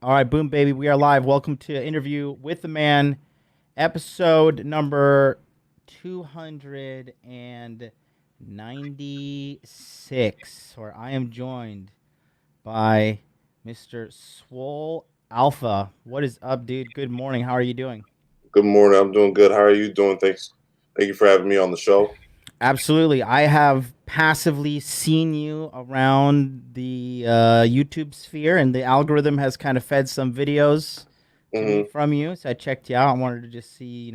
All right, boom, baby. We are live. Welcome to Interview with the Man, episode number 296, where I am joined by Mr. Swole Alpha. What is up, dude? Good morning. How are you doing? Good morning. I'm doing good. How are you doing? Thanks. Thank you for having me on the show. Absolutely. I have passively seen you around the YouTube sphere, and the algorithm has kind of fed some videos to me hmm from you. So I checked you out. I wanted to just see,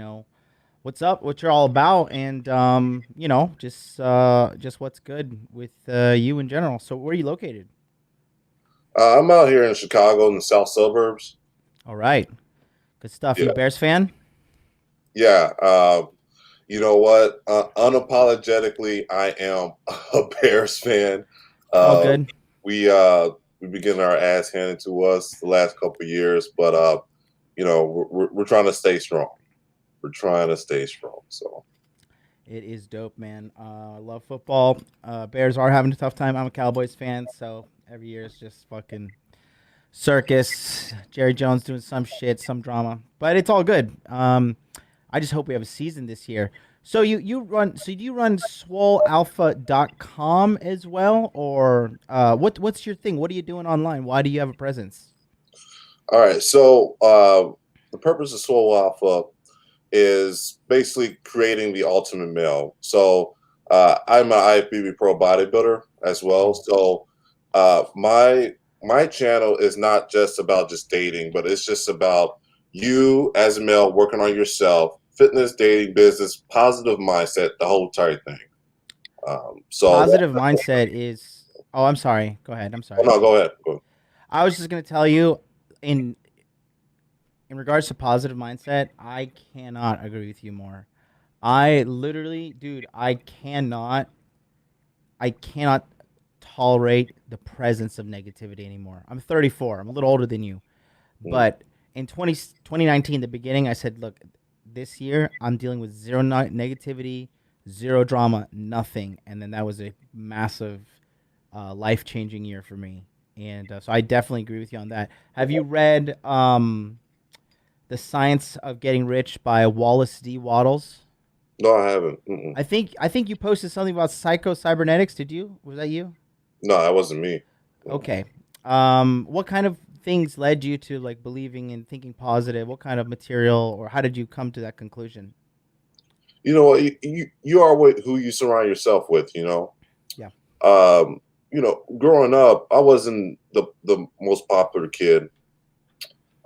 what's up, what you're all about, and just what's good with you in general. So where are you located? I'm out here in Chicago in the south suburbs. All right, good stuff. You Yeah, a Bears fan? yeah. You know what? Unapologetically, I am a Bears fan. It's all Uh, good. we been getting our ass handed to us the last couple of years, but we're trying to stay strong. We're trying to stay strong. So It is dope, man. I love football. Bears are having a tough time. I'm a Cowboys fan, so every year it's just fucking circus. Jerry Jones doing some shit, some drama, but it's all good. I just hope we have a season this year. So do you run swolealpha.com as well, or what's your thing? What are you doing online? Why do you have a presence? all right. The purpose of Swole Alpha is basically creating the ultimate male. I'm an IFBB pro bodybuilder as well. Mm. My channel is not just about just dating, but it's just about you as a male working on yourself, fitness, dating, business, positive mindset, the whole entire thing. Um, so Positive mindset is. Oh, I'm sorry. Go ahead. I'm oh, sorry. no, go ahead. I was just gonna tell you in in regards to positive mindset, I cannot agree with you more. I literally, dude, I cannot tolerate the presence of negativity anymore. I'm 34. I'm a little older than you. Mm, But in 2019, the beginning, I said, look, this year I'm dealing with zero negativity, zero drama, nothing. And then that was a massive life changing year for me. And so I definitely agree with you on that. Have you read The Science of Getting Rich by Wallace D. Waddles? No, I haven't. I think you posted something about psycho cybernetics. Did you? Was that you? No, that wasn't me. Okay. What kind of things led you to like believing and thinking positive? What kind of material, or how did you come to that conclusion? You know what? You are who you surround yourself with. Yeah. Um, growing up, I wasn't the most popular kid.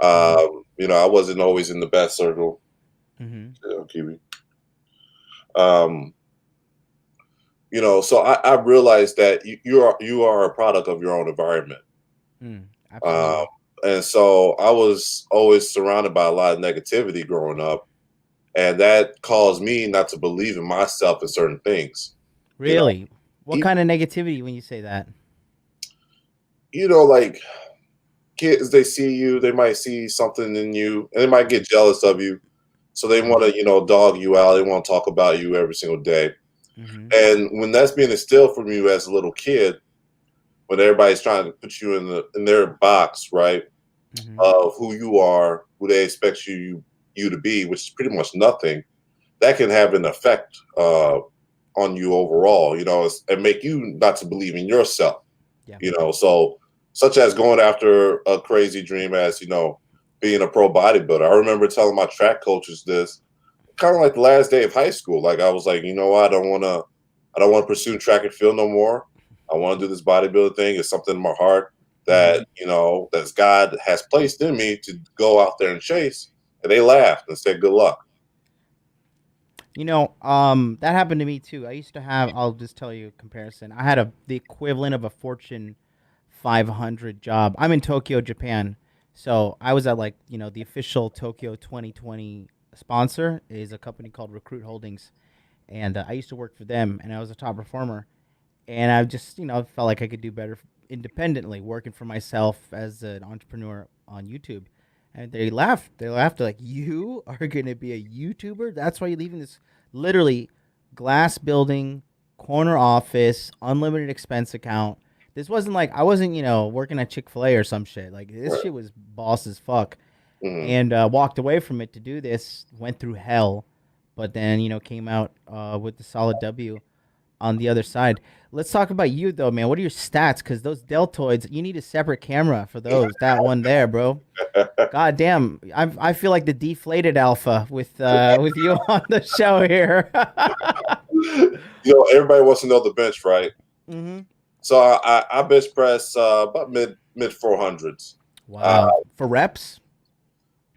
Mm-hmm. I wasn't always in the best circle. Mm-hmm. Kiwi. Um, so I realized that you are a product of your own environment. Um, Absolutely. and so I was always surrounded by a lot of negativity growing up, and that caused me not to believe in myself in certain things. You know, Really? What kind of negativity when you say that? like kids, they see you, they might see something in you, and they might get jealous of you. So they Mm-hmm. want to, dog you out. They want to talk about you every single day. Mm-hmm. And when that's being instilled from you as a little kid, when everybody's trying to put you in their box, right, Mm-hmm. of who you are, who they expect you to be, which is pretty much nothing, that can have an effect on you overall, and make you not to believe in yourself, Yeah. So such as going after a crazy dream as, being a pro bodybuilder. I remember telling my track coaches this kind of like the last day of high school. Like I was like, what, I don't want to pursue track and field no more. I want to do this bodybuilding thing. It's something in my heart Mm-hmm. that God has placed in me to go out there and chase. And they laughed and said, good luck. That happened to me too. I used to have. I'll just tell you a comparison. I had the equivalent of a Fortune 500 job. I'm in Tokyo, Japan, so I was at like the official Tokyo 2020 sponsor is a company called Recruit Holdings, and I used to work for them, and I was a top performer, and I just felt like I could do better independently, working for myself as an entrepreneur on YouTube. And they laughed. They laughed like, "You are gonna be a YouTuber? That's why you're leaving this literally glass building, corner office, unlimited expense account This wasn't like I wasn't, working at Chick-fil-A or some shit. Like this Right. shit was boss as fuck. Hmm. And walked away from it to do this, went through hell, but then, came out with the solid W on the other side. Let's talk about you though, man. What are your stats? Because those deltoids, you need a separate camera for those. That one there, bro. God damn, I feel like the deflated alpha with you on the show here. Everybody wants to know the bench, right? hmm So I bench press about mid 400s. Uh, Wow, for reps.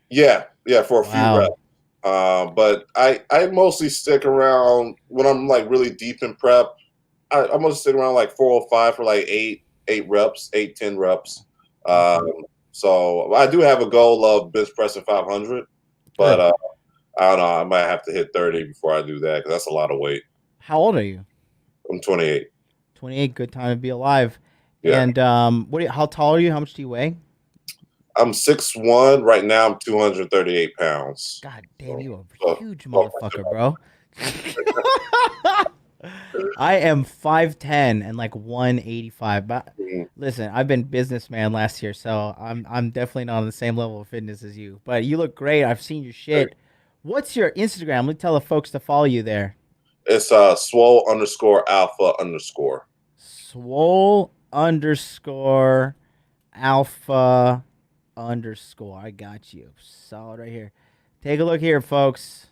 yeah, for a few reps. Wow. But I mostly stick around when I'm like really deep in prep. I'm gonna stick around like 405 for like eight reps, 8-10 reps. Okay. Um, so I do have a goal of bench pressing 500, but Good. I don't know. I might have to hit 30 before I do that because that's a lot of weight. How old are you? I'm 28. 28. Good time to be alive. Yeah, And how tall are you? How much do you weigh? I'm 6'1". Right now, I'm 238 pounds. God damn, So, you a so, huge so motherfucker, bro. I am 5'10" and like 185. But listen, I've been businessman last year, so I'm definitely not on the same level of fitness as you. But you look great. I've seen your shit. What's your Instagram? Let me tell the folks to follow you there. it's swole underscore alpha underscore. Swole underscore alpha underscore. I got you. Solid right here. Take a look here, folks.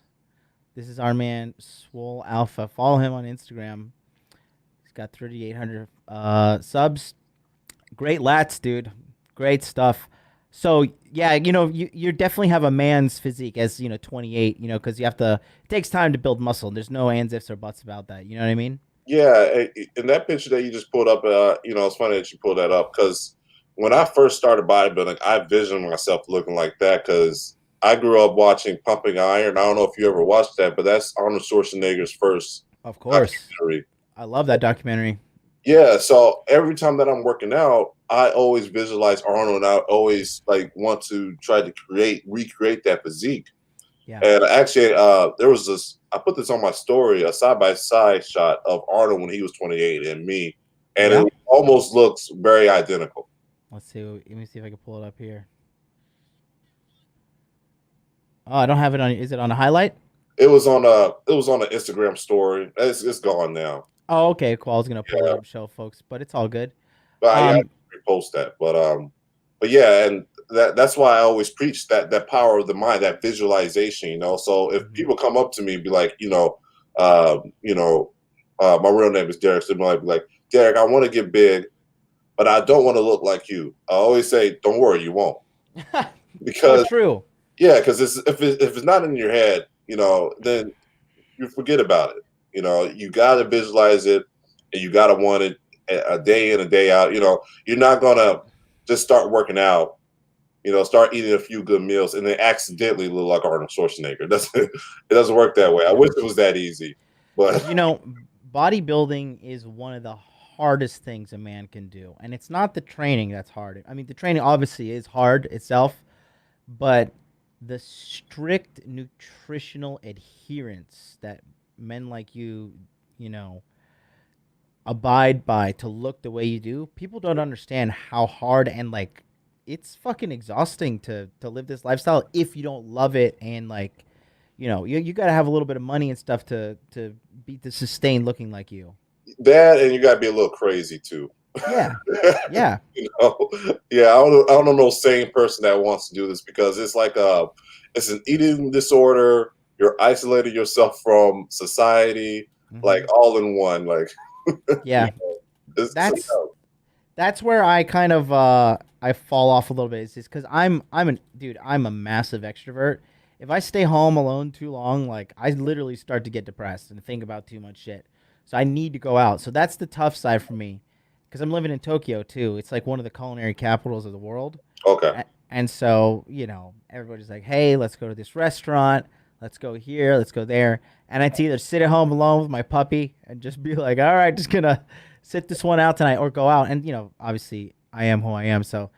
This is our man Swole Alpha. Follow him on Instagram. He's got 3,800 subs. Great lats, dude. Great stuff. So yeah, you definitely have a man's physique as 28. Because you have to. It takes time to build muscle. There's no ands, ifs, or buts about that. You know what I mean? Yeah, in that picture that you just pulled up, it's funny that you pulled that up because when I first started bodybuilding, I visioned myself looking like that because I grew up watching Pumping Iron. I don't know if you ever watched that, but that's Arnold Schwarzenegger's first Of course. documentary. I love that documentary. Yeah, so every time that I'm working out, I always visualize Arnold, and I always like want to try to recreate that physique. Yeah. And actually, there was this. I put this on my story, a side by side shot of Arnold when he was 28 and me, and Yeah. it almost looks very identical. Let's see. Let me see if I can pull it up here. Oh, I don't have it on. Is it on a highlight? It was on an Instagram story. It's gone now. Oh, okay. Cool. I was gonna pull it Yeah, up, show folks, but it's all good. but I Um, repost that. But yeah, and that's why I always preach that power of the mind, that visualization. So if mhm. people come up to me and be like, my real name is Derek, so they might be like, Derek, I want to get big, but I don't want to look like you. I always say, don't worry, you won't, So because true. yeah, because if it's not in your head, then you forget about it. You got to visualize it, and you got to want it a day in a day out. You're not gonna just start working out. Start eating a few good meals and then accidentally look like Arnold Schwarzenegger. It doesn't work that way. I Yeah. wish it was that easy, but You know, bodybuilding is one of the hardest things a man can do, and it's not the training that's hard. I mean, the training obviously is hard itself, but the strict nutritional adherence that men like you know, abide by to look the way you do, people don't understand how hard and like it's fucking exhausting to live this lifestyle if you don't love it and like you got to have a little bit of money and stuff to be to sustain looking like you. that and you got to be a little crazy too. Yeah. Yeah. Yeah, I don't know sane person that wants to do this because it's like it's an eating disorder. You're isolating yourself from society, like hmm all in one. Like, you Yeah. know, it's That's that's where I kind of I fall off a little bit. It's just because I'm a massive extrovert. If I stay home alone too long, like I literally start to get depressed and think about too much shit. So I need to go out. So that's the tough side for me, because I'm living in Tokyo too. It's like one of the culinary capitals of the world, okay. and so everybody's like, "Hey, let's go to this restaurant. Let's go here. Let's go there." And I'd either sit at home alone with my puppy and just be like, "All right, just gonna sit this one out tonight," or go out. And obviously, I am who I am, so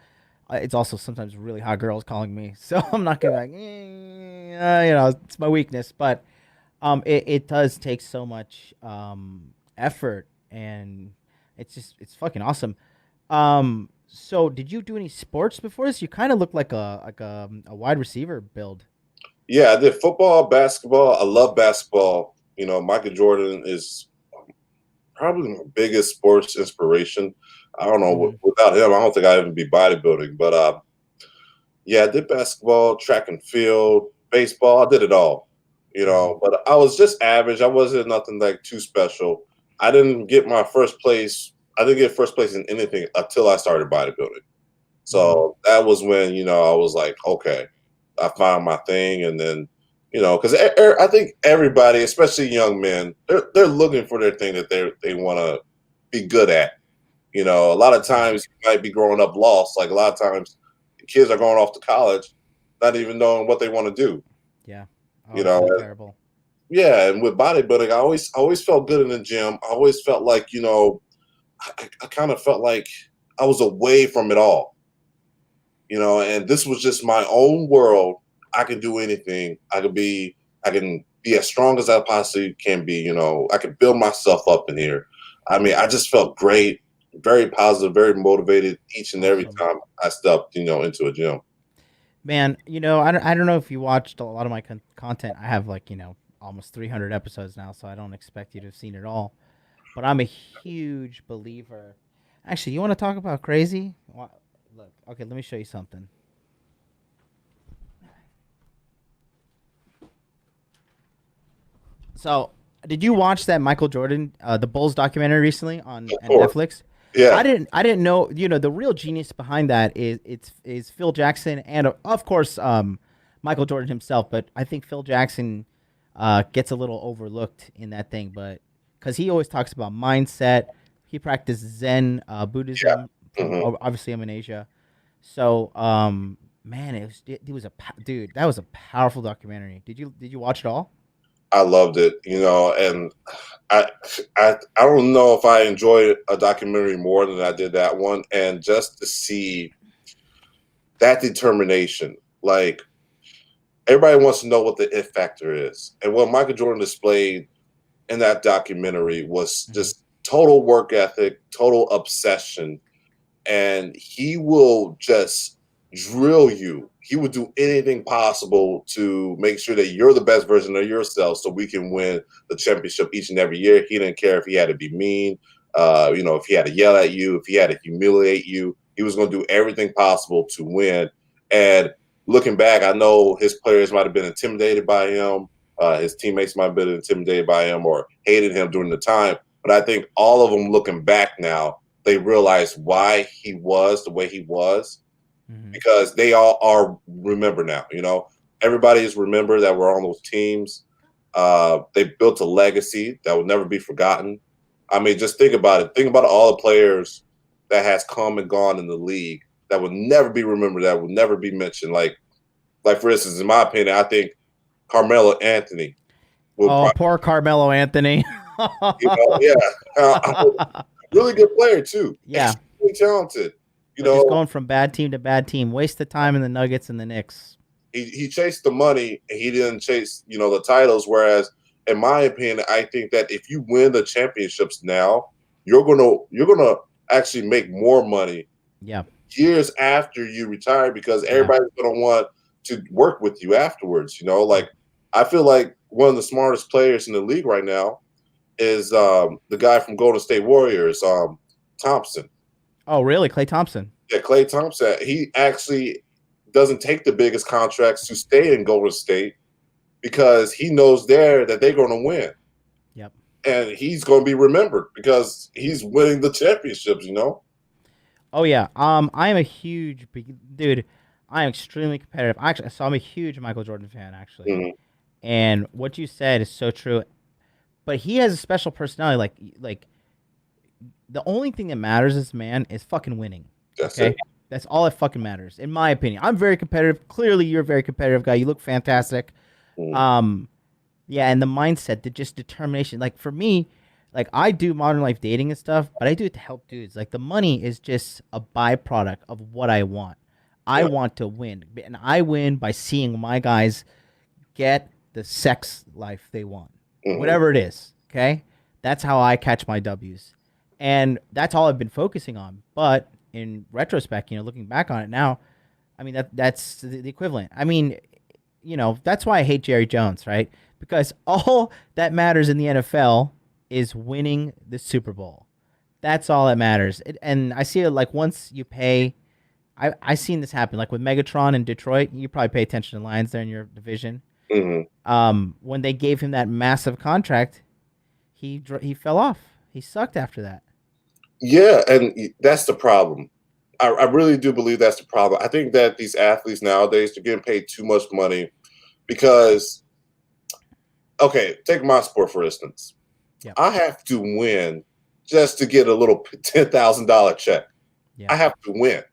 it's also sometimes really hot girls calling me, so I'm not gonna be like, it's my weakness. But it does take so much effort, and it's fucking awesome. So did you do any sports before this? You kind of look like a wide receiver build. Yeah, I did football, basketball. I love basketball. You know, Michael Jordan is probably my biggest sports inspiration. I don't know. Hmm. Without him, I don't think I'd even be bodybuilding. But yeah, I did basketball, track and field, baseball. I did it all. You Hmm. know, but I was just average. I wasn't nothing like too special. I didn't get my first place. I didn't get first place in anything until I started bodybuilding. Hmm. So that was when, you know, I was like, okay, I found my thing. And then, you know, because I think everybody, especially young men, they're looking for their thing that they want to be good at. You know, a lot of Yeah. times you might be growing up lost. Like a lot of times, kids are going off to college, not even knowing what they want to do. Yeah. Oh, You it's know, so and, terrible. yeah. And with bodybuilding, I always felt good in the gym. I always felt like, you know, I kind of felt like I was away from it all, you know, and this was just my own world. I can do anything. I can be as strong as I possibly can be, you know, I can build myself up in here. I mean, I just felt great, very positive, very motivated each and every Awesome. time I stepped, you know, into a gym. Man, I don't know if you watched a lot of my content. I have like, almost 300 episodes now, so I don't expect you to have seen it all. But I'm a huge believer. Actually, you want to talk about crazy? Look, okay, let me show you something. So, did you watch that Michael Jordan, the Bulls documentary recently on Of course. Netflix? Yeah. I didn't know. The real genius behind that is Phil Jackson and of course Michael Jordan himself. But I think Phil Jackson gets a little overlooked in that thing, but because he always talks about mindset. He practiced Zen Buddhism from Hmm. obviously I'm in Asia, so man, it was dude. That was a powerful documentary. Did you watch it all? I loved it, you know, and I, I don't know if I enjoyed a documentary more than I did that one. And just to see that determination, like everybody wants to know what the if factor is. And what Michael Jordan displayed in that documentary was Hmm. just total work ethic, total obsession, and he will just drill you. He would do anything possible to make sure that you're the best version of yourself so we can win the championship each and every year. He didn't care if he had to be mean, you know, if he had to yell at you, if he had to humiliate you. He was going to do everything possible to win. And looking back, I know his players might have been intimidated by him. His teammates might have been intimidated by him or hated him during the time. But I think all of them looking back now, they realize why he was the way he was Hmm. because they all are remember now. You know, everybody is remember that we're on those teams. They built a legacy that will never be forgotten. I mean, just think about it. Think about all the players that has come and gone in the league that will never be remembered, that will never be mentioned. Like for instance, in my opinion, I think Carmelo Anthony will Oh, probably, poor Carmelo Anthony. you know, yeah, really good player too, Yeah, extremely talented. You but just know, going from bad team to bad team, waste the time in the Nuggets and the Knicks. he chased the money and he didn't chase, you know, the titles. Whereas, in my opinion, I think that if you win the championships now, you're gonna actually make more money Yeah, years after you retire because yeah, everybody's gonna want to work with you afterwards. You know, yeah. like I feel like one of the smartest players in the league right now is the guy from Golden State Warriors, Thompson. Oh, really, Clay Thompson? Yeah, Clay Thompson. He actually doesn't take the biggest contracts to stay in Golden State because he knows there that they're going to win Yep. and he's going to be remembered because he's winning the championships. You know. Oh yeah. I am a huge dude. I am extremely competitive. Actually, so I'm a huge Michael Jordan fan, actually. Hmm. And what you said is so true. But he has a special personality. Like the only thing that matters as man is fucking winning. That's it. Okay, that's all that fucking matters, in my opinion. I'm very competitive. Clearly, you're a very competitive guy. You look fantastic. Mm. Um, yeah, and the mindset, the just determination. Like for me, like I do modern life dating and stuff, but I do it to help dudes. Like the money is just a byproduct of what I want. I Yeah. want to win, and I win by seeing my guys get the sex life they want, Hmm. whatever it is. Okay, that's how I catch my W's, and that's all I've been focusing on. But in retrospect, looking back on it now, I mean that's the equivalent. I mean, that's why I hate Jerry Jones, right? Because all that matters in the NFL is winning the Super Bowl. That's all that matters. And I see it like once you pay, I seen this happen like with Megatron in Detroit. You probably pay attention to Lions there in your division. When they gave him that massive contract, he fell off. He sucked after that. Yeah, and that's the problem. I really do believe that's the problem. I think that these athletes nowadays, they're getting paid too much money because, okay, take my sport for instance. Yeah. I have to win just to get a little $10,000 check. Yeah. I have to win.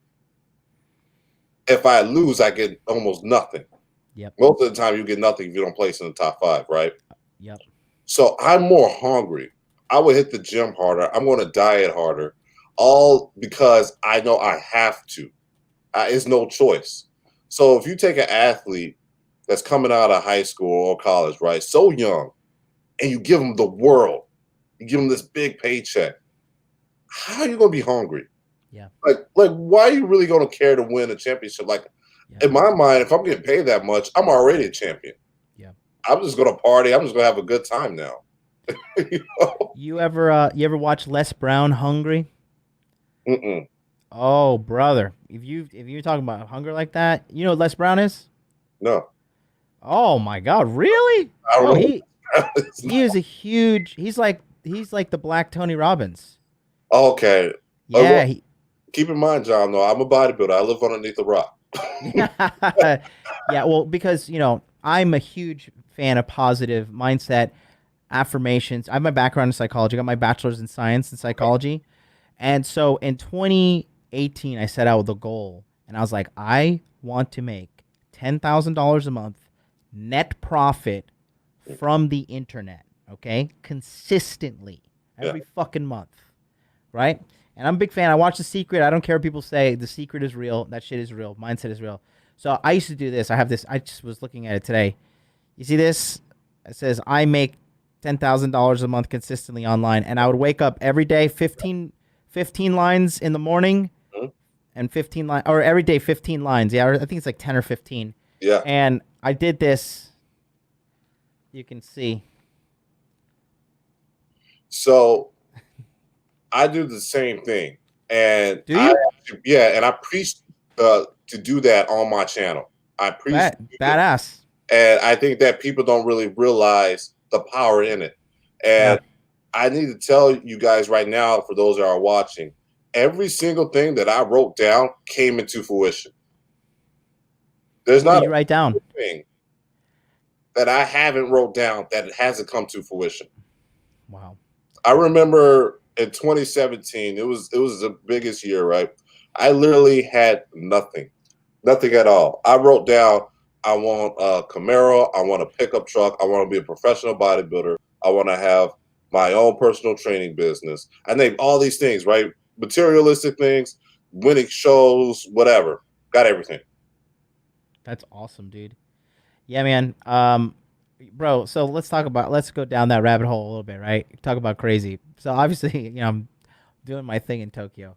If I lose, I get almost nothing. Yep. Most of the time, you get nothing if you don't place in the top 5, right? Yep. So I'm more hungry. I would hit the gym harder. I'm going to diet harder, all because I know I have to. It's no choice. So if you take an athlete that's coming out of high school or college, right, so young, and you give them the world, you give them this big paycheck, how are you going to be hungry? Yeah. Like, why are you really going to care to win a championship? Like, in my mind, if I'm getting paid that much, I'm already a champion. Yeah. I'm just going to party. I'm just going to have a good time now. You ever watch Les Brown Hungry? Mm-mm. Oh, brother! If you're talking about hunger like that, you know what Les Brown is? No. Oh my God! Really? I don't know. He is a huge. He's like the Black Tony Robbins. Okay. Yeah. Keep in mind, John. Though I'm a bodybuilder. I live underneath a rock. Yeah. Well, because I'm a huge fan of positive mindset, affirmations. I have my background in psychology. I got my bachelor's in science and psychology. And so in 2018, I set out with a goal. And I was like, I want to make $10,000 a month net profit from the internet. Okay? Consistently. Every fucking month. Right? And I'm a big fan. I watch The Secret. I don't care what people say. The Secret is real. That shit is real. Mindset is real. So I used to do this. I have this. I just was looking at it today. You see this? It says, I make $10,000 a month consistently online, and I would wake up every day 15 lines in the morning, and 15 lines, or every day 15 lines. Yeah, I think it's like 10 or 15. Yeah. And I did this. You can see. So I do the same thing, and do you? And I preach to do that on my channel. I preach badass, and I think that people don't really realize the power in it. And I need to tell you guys right now, for those that are watching, every single thing that I wrote down came into fruition. There's not a write down thing that I haven't wrote down that it hasn't come to fruition. Wow. I remember in 2017, it was the biggest year, right? I literally had nothing at all. I wrote down, I want a Camaro, I want a pickup truck, I want to be a professional bodybuilder, I want to have my own personal training business. I named all these things, right? Materialistic things, winning shows, whatever. Got everything. That's awesome, dude. Yeah, man. Bro, so let's go down that rabbit hole a little bit, right? Talk about crazy. So obviously, I'm doing my thing in Tokyo.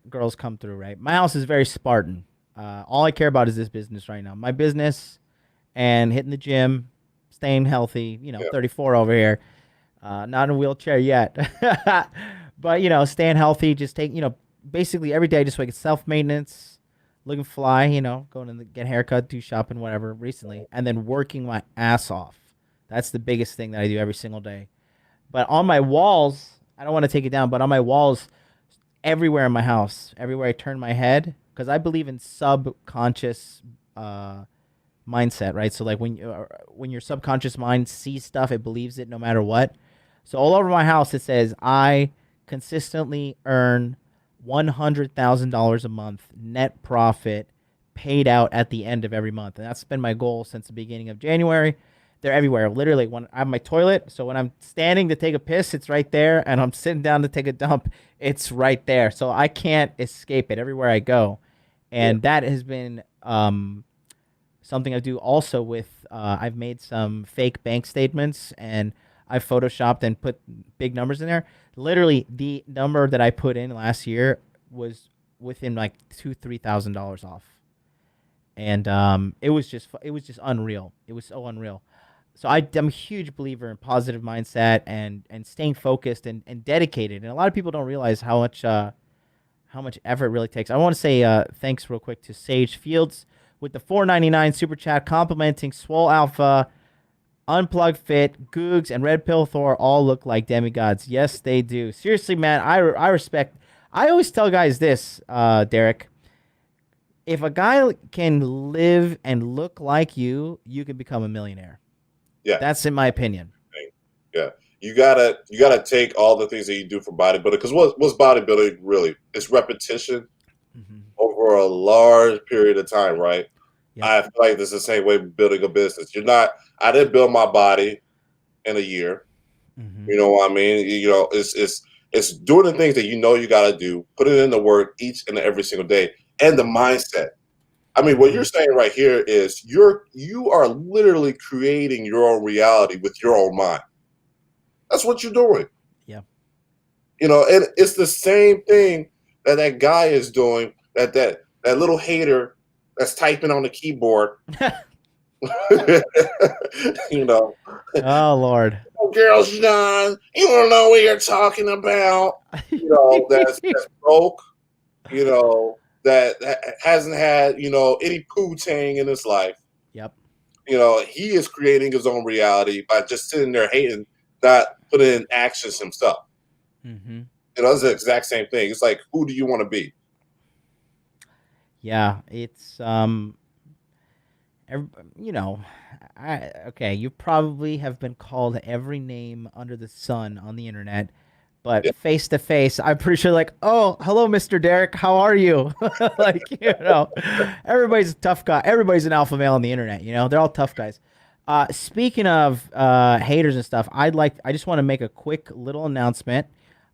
Girls come through, right? My house is very Spartan. All I care about is this business right now. My business and hitting the gym, staying healthy, 34 over here. Not in a wheelchair yet. But, staying healthy, just take, basically every day, just like self-maintenance, looking fly, going to get a haircut, do shopping, whatever, recently, and then working my ass off. That's the biggest thing that I do every single day. But on my walls, I don't want to take it down, but on my walls, everywhere in my house, everywhere I turn my head, because I believe in subconscious mindset, right? So like when your subconscious mind sees stuff, it believes it no matter what. So all over my house, it says, I consistently earn $100,000 a month net profit paid out at the end of every month. And that's been my goal since the beginning of January. They're everywhere. Literally, when I have my toilet, so when I'm standing to take a piss, it's right there. And I'm sitting down to take a dump, it's right there. So I can't escape it everywhere I go. And that has been something I do also with, I've made some fake bank statements, and I photoshopped and put big numbers in there. Literally, the number that I put in last year was within like $2,000-3,000 off, and it was just unreal. It was so unreal. So I'm a huge believer in positive mindset and staying focused and dedicated. And a lot of people don't realize how much effort it really takes. I want to say thanks real quick to Sage Fields with the $4.99 super chat, complimenting Swole Alpha, Unplugged Fit, Googs, and Red Pill Thor all look like demigods. Yes, they do. Seriously, man, I respect. I always tell guys this, Derek. If a guy can live and look like you can become a millionaire. Yeah, that's in my opinion. Yeah, you gotta take all the things that you do for bodybuilding, because what's bodybuilding really? It's repetition over a large period of time, right? Yep. I feel like this is the same way building a business. I didn't build my body in a year. You know what I mean? You know, it's doing the things that you know you got to do, put it in the work each and every single day, and the mindset. I mean, what you're saying right here is you are literally creating your own reality with your own mind. That's what you're doing. Yeah. You know, and it's the same thing that guy is doing, that little hater that's typing on the keyboard. You know. Oh, Lord. Oh, girls, John, you don't know what you're talking about. You know, that's broke, you know, that hasn't had, you know, any poo-tang in his life. Yep. You know, he is creating his own reality by just sitting there hating, not putting in actions himself. You know, it's the exact same thing. It's like, who do you want to be? Yeah, it's you know, okay, you probably have been called every name under the sun on the internet, but face to face, I'm pretty sure like, oh, hello, Mr. Derek, how are you? Like, you know, everybody's a tough guy. Everybody's an alpha male on the internet. You know, they're all tough guys. Speaking of haters and stuff, I just want to make a quick little announcement.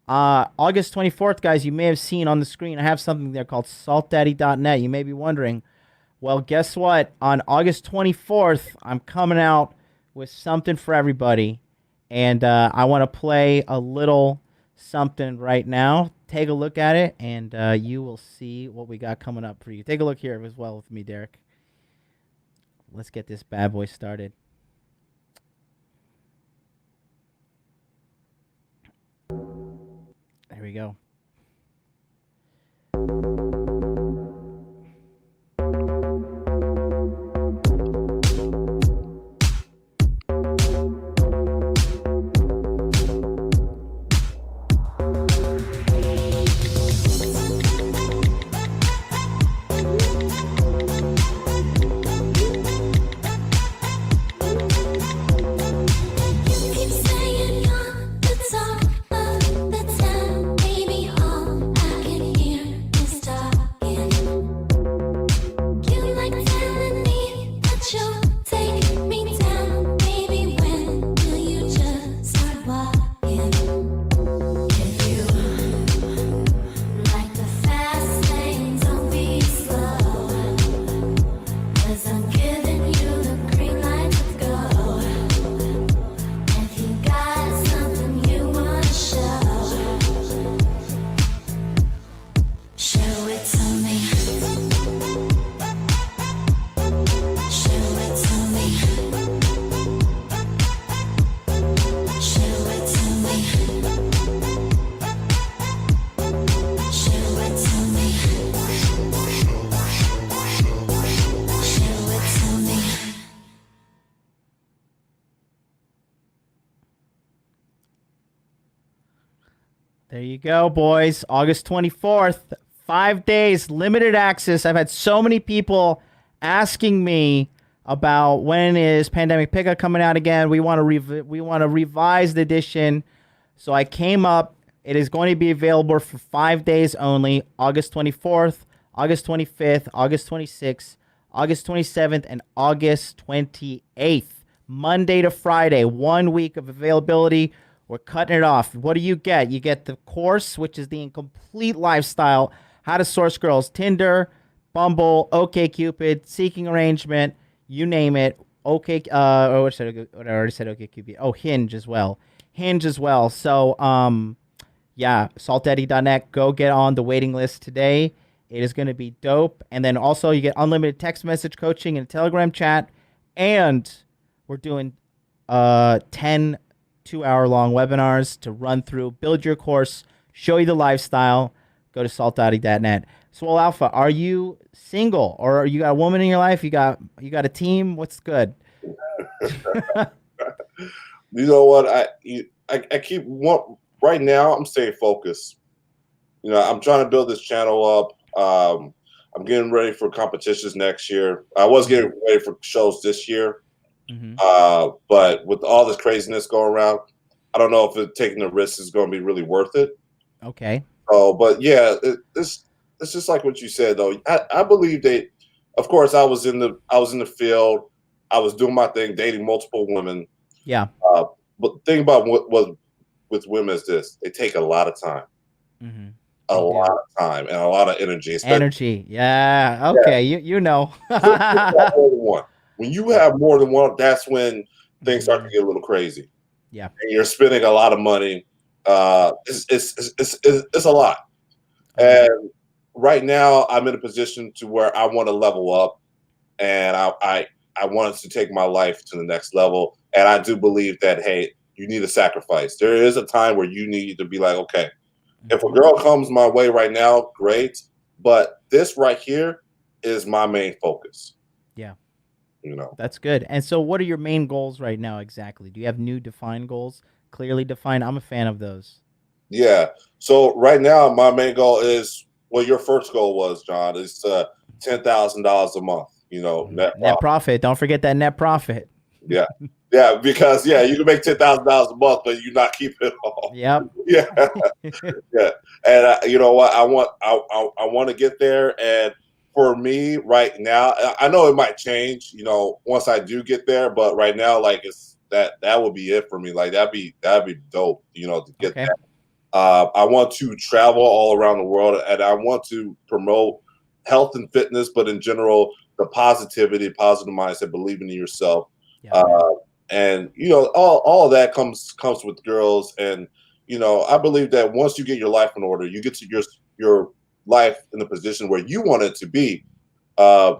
August 24th, guys, you may have seen on the screen, I have something there called saltdaddy.net. You may be wondering, well, guess what? On August 24th, I'm coming out with something for everybody, and I want to play a little something right now. Take a look at it, and you will see what we got coming up for you. Take a look here as well with me, Derek. Let's get this bad boy started. There we go. There you go, boys. August 24th, 5 days, limited access. I've had so many people asking me about when is Pandemic Pickup coming out again. We want a revised edition. So I came up. It is going to be available for 5 days only. August 24th, August 25th, August 26th, August 27th, and August 28th. Monday to Friday, 1 week of availability. We're cutting it off. What do you get? You get the course, which is the incomplete lifestyle, how to source girls, Tinder, Bumble, OkCupid, Seeking Arrangement, you name it. I already said OkCupid. Oh, Hinge as well. So, Yeah, salteddy.net. Go get on the waiting list today. It is going to be dope. And then also you get unlimited text message coaching and Telegram chat. And we're doing 10 2-hour long webinars to run through, build your course, show you the lifestyle. Go to saltdaddy.net. Swole Alpha, are you single or you got a woman in your life? You got a team? What's good? You know what? I keep right now. I'm staying focused. You know, I'm trying to build this channel up. I'm getting ready for competitions next year. I was getting ready for shows this year, but with all this craziness going around, I don't know if taking the risk is going to be really worth it. Okay. Oh, but yeah, it's just like what you said though. I believe that. Of course, I was in the field. I was doing my thing, dating multiple women. Yeah. But the thing about what with women is this: they take a lot of time, a lot of time, and a lot of energy. Energy. Yeah. Okay. You know. One. When you have more than one, that's when things start to get a little crazy. Yeah. And you're spending a lot of money. It's a lot. And right now, I'm in a position to where I want to level up, and I want to take my life to the next level. And I do believe that, hey, you need a sacrifice. There is a time where you need to be like, okay, if a girl comes my way right now, great. But this right here is my main focus. Yeah. You know, that's good. And so, what are your main goals right now exactly? Do you have new defined goals, clearly defined? I'm a fan of those. Yeah. So right now, my main goal is well, your first goal was, John, is $10,000 a month. You know, net profit. Don't forget that net profit. Yeah. Yeah, because you can make $10,000 a month, but you not keep it all. Yep. Yeah, yeah. And you know what? I want to get there. And for me, right now, I know it might change. You know, once I do get there, but right now, like it's that would be it for me. Like that'd be dope. You know, to get that. I want to travel all around the world, and I want to promote health and fitness, but in general, the positivity, positive mindset, believing in yourself. Yeah, and you know, all of that comes with girls. And you know, I believe that once you get your life in order, you get to your life in the position where you want it to be. Uh,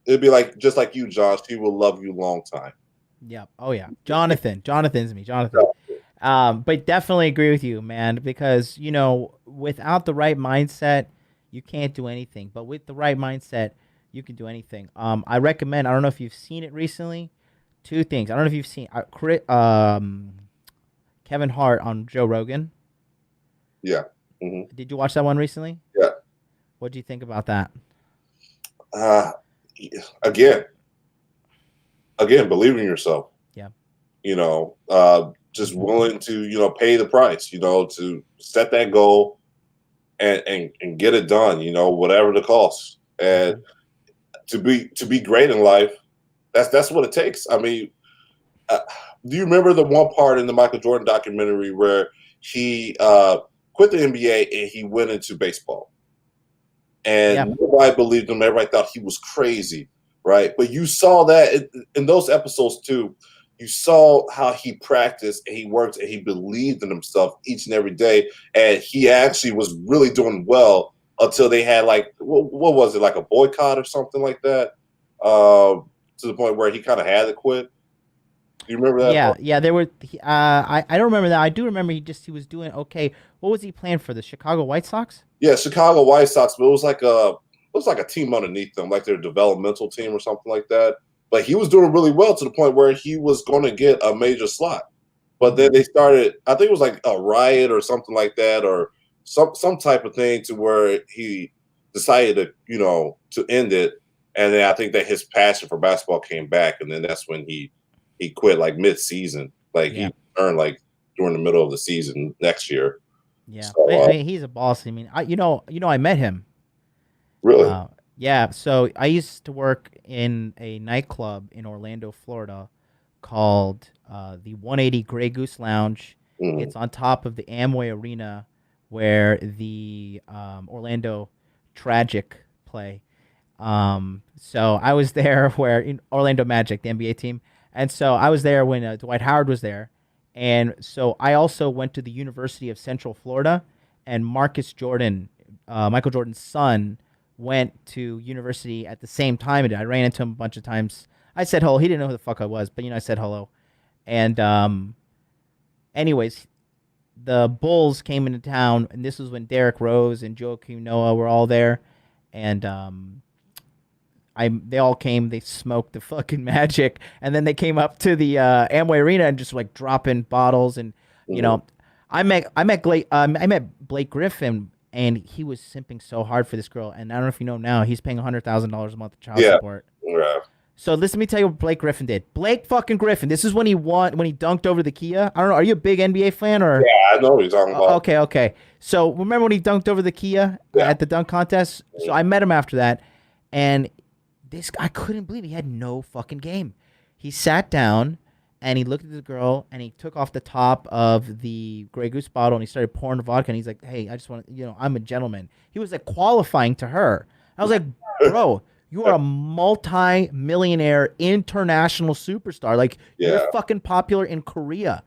it'd be like just like you, John. She will love you long time. Yeah. Oh yeah. Jonathan's me. Jonathan. But definitely agree with you, man, because you know, without the right mindset, you can't do anything. But with the right mindset, you can do anything. I recommend. I don't know if you've seen it recently. Two things. I don't know if you've seen Kevin Hart on Joe Rogan. Yeah. Did you watch that one recently? Yeah. What do you think about that? Again, believe in yourself. Yeah. You know, just willing to, you know, pay the price, you know, to set that goal and get it done, you know, whatever the cost. And to be great in life, that's what it takes. I mean, do you remember the one part in the Michael Jordan documentary where he quit the NBA and he went into baseball? And nobody believed him. Everybody thought he was crazy, right? But you saw that in those episodes too. You saw how he practiced and he worked and he believed in himself each and every day. And he actually was really doing well until they had like, what was it, like a boycott or something like that? To the point where he kind of had to quit. Do you remember that? Yeah, yeah. There were. I don't remember that. I do remember he was doing okay. What was he playing for? The Chicago White Sox? Yeah, Chicago White Sox, but it was like a team underneath them, like their developmental team or something like that. But he was doing really well to the point where he was going to get a major slot. But then they started, I think it was like a riot or something like that, or some type of thing to where he decided to, you know, to end it. And then I think that his passion for basketball came back, and then that's when he quit like mid-season. Like he earned like during the middle of the season next year. Yeah, so, I mean, he's a boss. I mean, I met him. Really? Yeah. So I used to work in a nightclub in Orlando, Florida, called the 180 Grey Goose Lounge. It's on top of the Amway Arena, where the Orlando Tragic play. So I was there where in Orlando Magic, the NBA team, and so I was there when Dwight Howard was there. And so I also went to the University of Central Florida, and Michael Jordan's son, went to university at the same time. And I ran into him a bunch of times. I said hello. He didn't know who the fuck I was, but I said hello. And anyways, the Bulls came into town, and this was when Derrick Rose and Joakim Noah were all there, and they all came. They smoked the fucking Magic, and then they came up to the Amway Arena and just like dropping bottles, and I met Blake Griffin, and he was simping so hard for this girl, and I don't know if you know him now, he's paying $100,000 a month of child support. Yeah. So let me tell you what Blake Griffin did. Blake fucking Griffin. This is when he dunked over the Kia. I don't know. Are you a big NBA fan or? Yeah, I know what you're talking about. Okay. So remember when he dunked over the Kia at the dunk contest? So I met him after that, and this guy, I couldn't believe he had no fucking game. He sat down and he looked at the girl and he took off the top of the Grey Goose bottle and he started pouring the vodka, and he's like, "Hey, I just want to, I'm a gentleman." He was like qualifying to her. I was like, "Bro, you are a multi-millionaire international superstar. Like, you're fucking popular in Korea.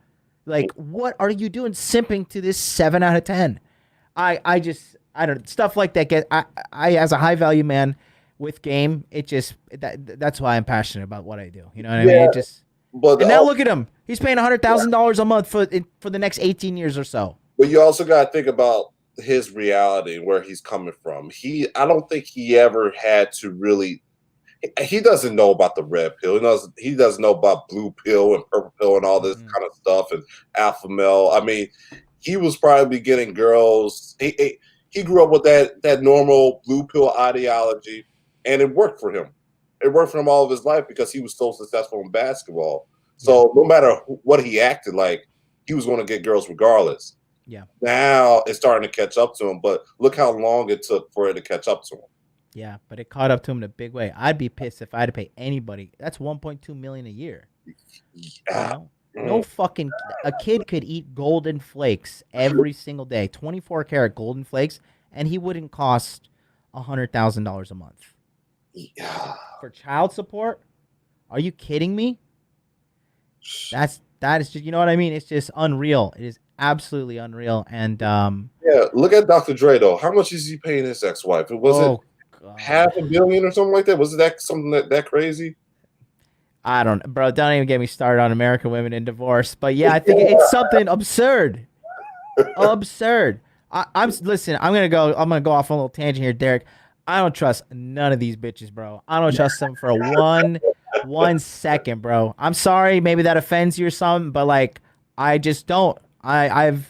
Like, what are you doing simping to this 7 out of 10? I don't, stuff like that. I as a high value man with game, that's why I'm passionate about what I do. You know what I mean? It just, and now look at him. He's paying $100,000 a month for the next 18 years or so. But you also got to think about his reality, where he's coming from. I don't think he ever had to really. He doesn't know about the red pill. He doesn't know about blue pill and purple pill and all this kind of stuff and alpha male. I mean, he was probably getting girls. He grew up with that normal blue pill ideology, and it worked for him. It worked for him all of his life because he was so successful in basketball. So no matter what he acted like, he was going to get girls regardless. Yeah. Now it's starting to catch up to him, but look how long it took for it to catch up to him. Yeah, but it caught up to him in a big way. I'd be pissed if I had to pay anybody. That's $1.2 million a year. Yeah. No fucking a kid could eat Golden Flakes every single day, 24 karat Golden Flakes, and he wouldn't cost $100,000 a month. Yeah. For child support? Are you kidding me? That is just, you know what I mean? It's just unreal. It is absolutely unreal. And look at Dr. Dre though. How much is he paying his ex-wife? Was it $500 million or something like that? Was it something that crazy? I don't, bro. Don't even get me started on American women in divorce. But yeah, I think it's something absurd. Absurd. Listen. I'm gonna go off on a little tangent here, Derek. I don't trust none of these bitches, bro. I don't trust them for one second, bro. I'm sorry, maybe that offends you or something, but like, I just don't. I've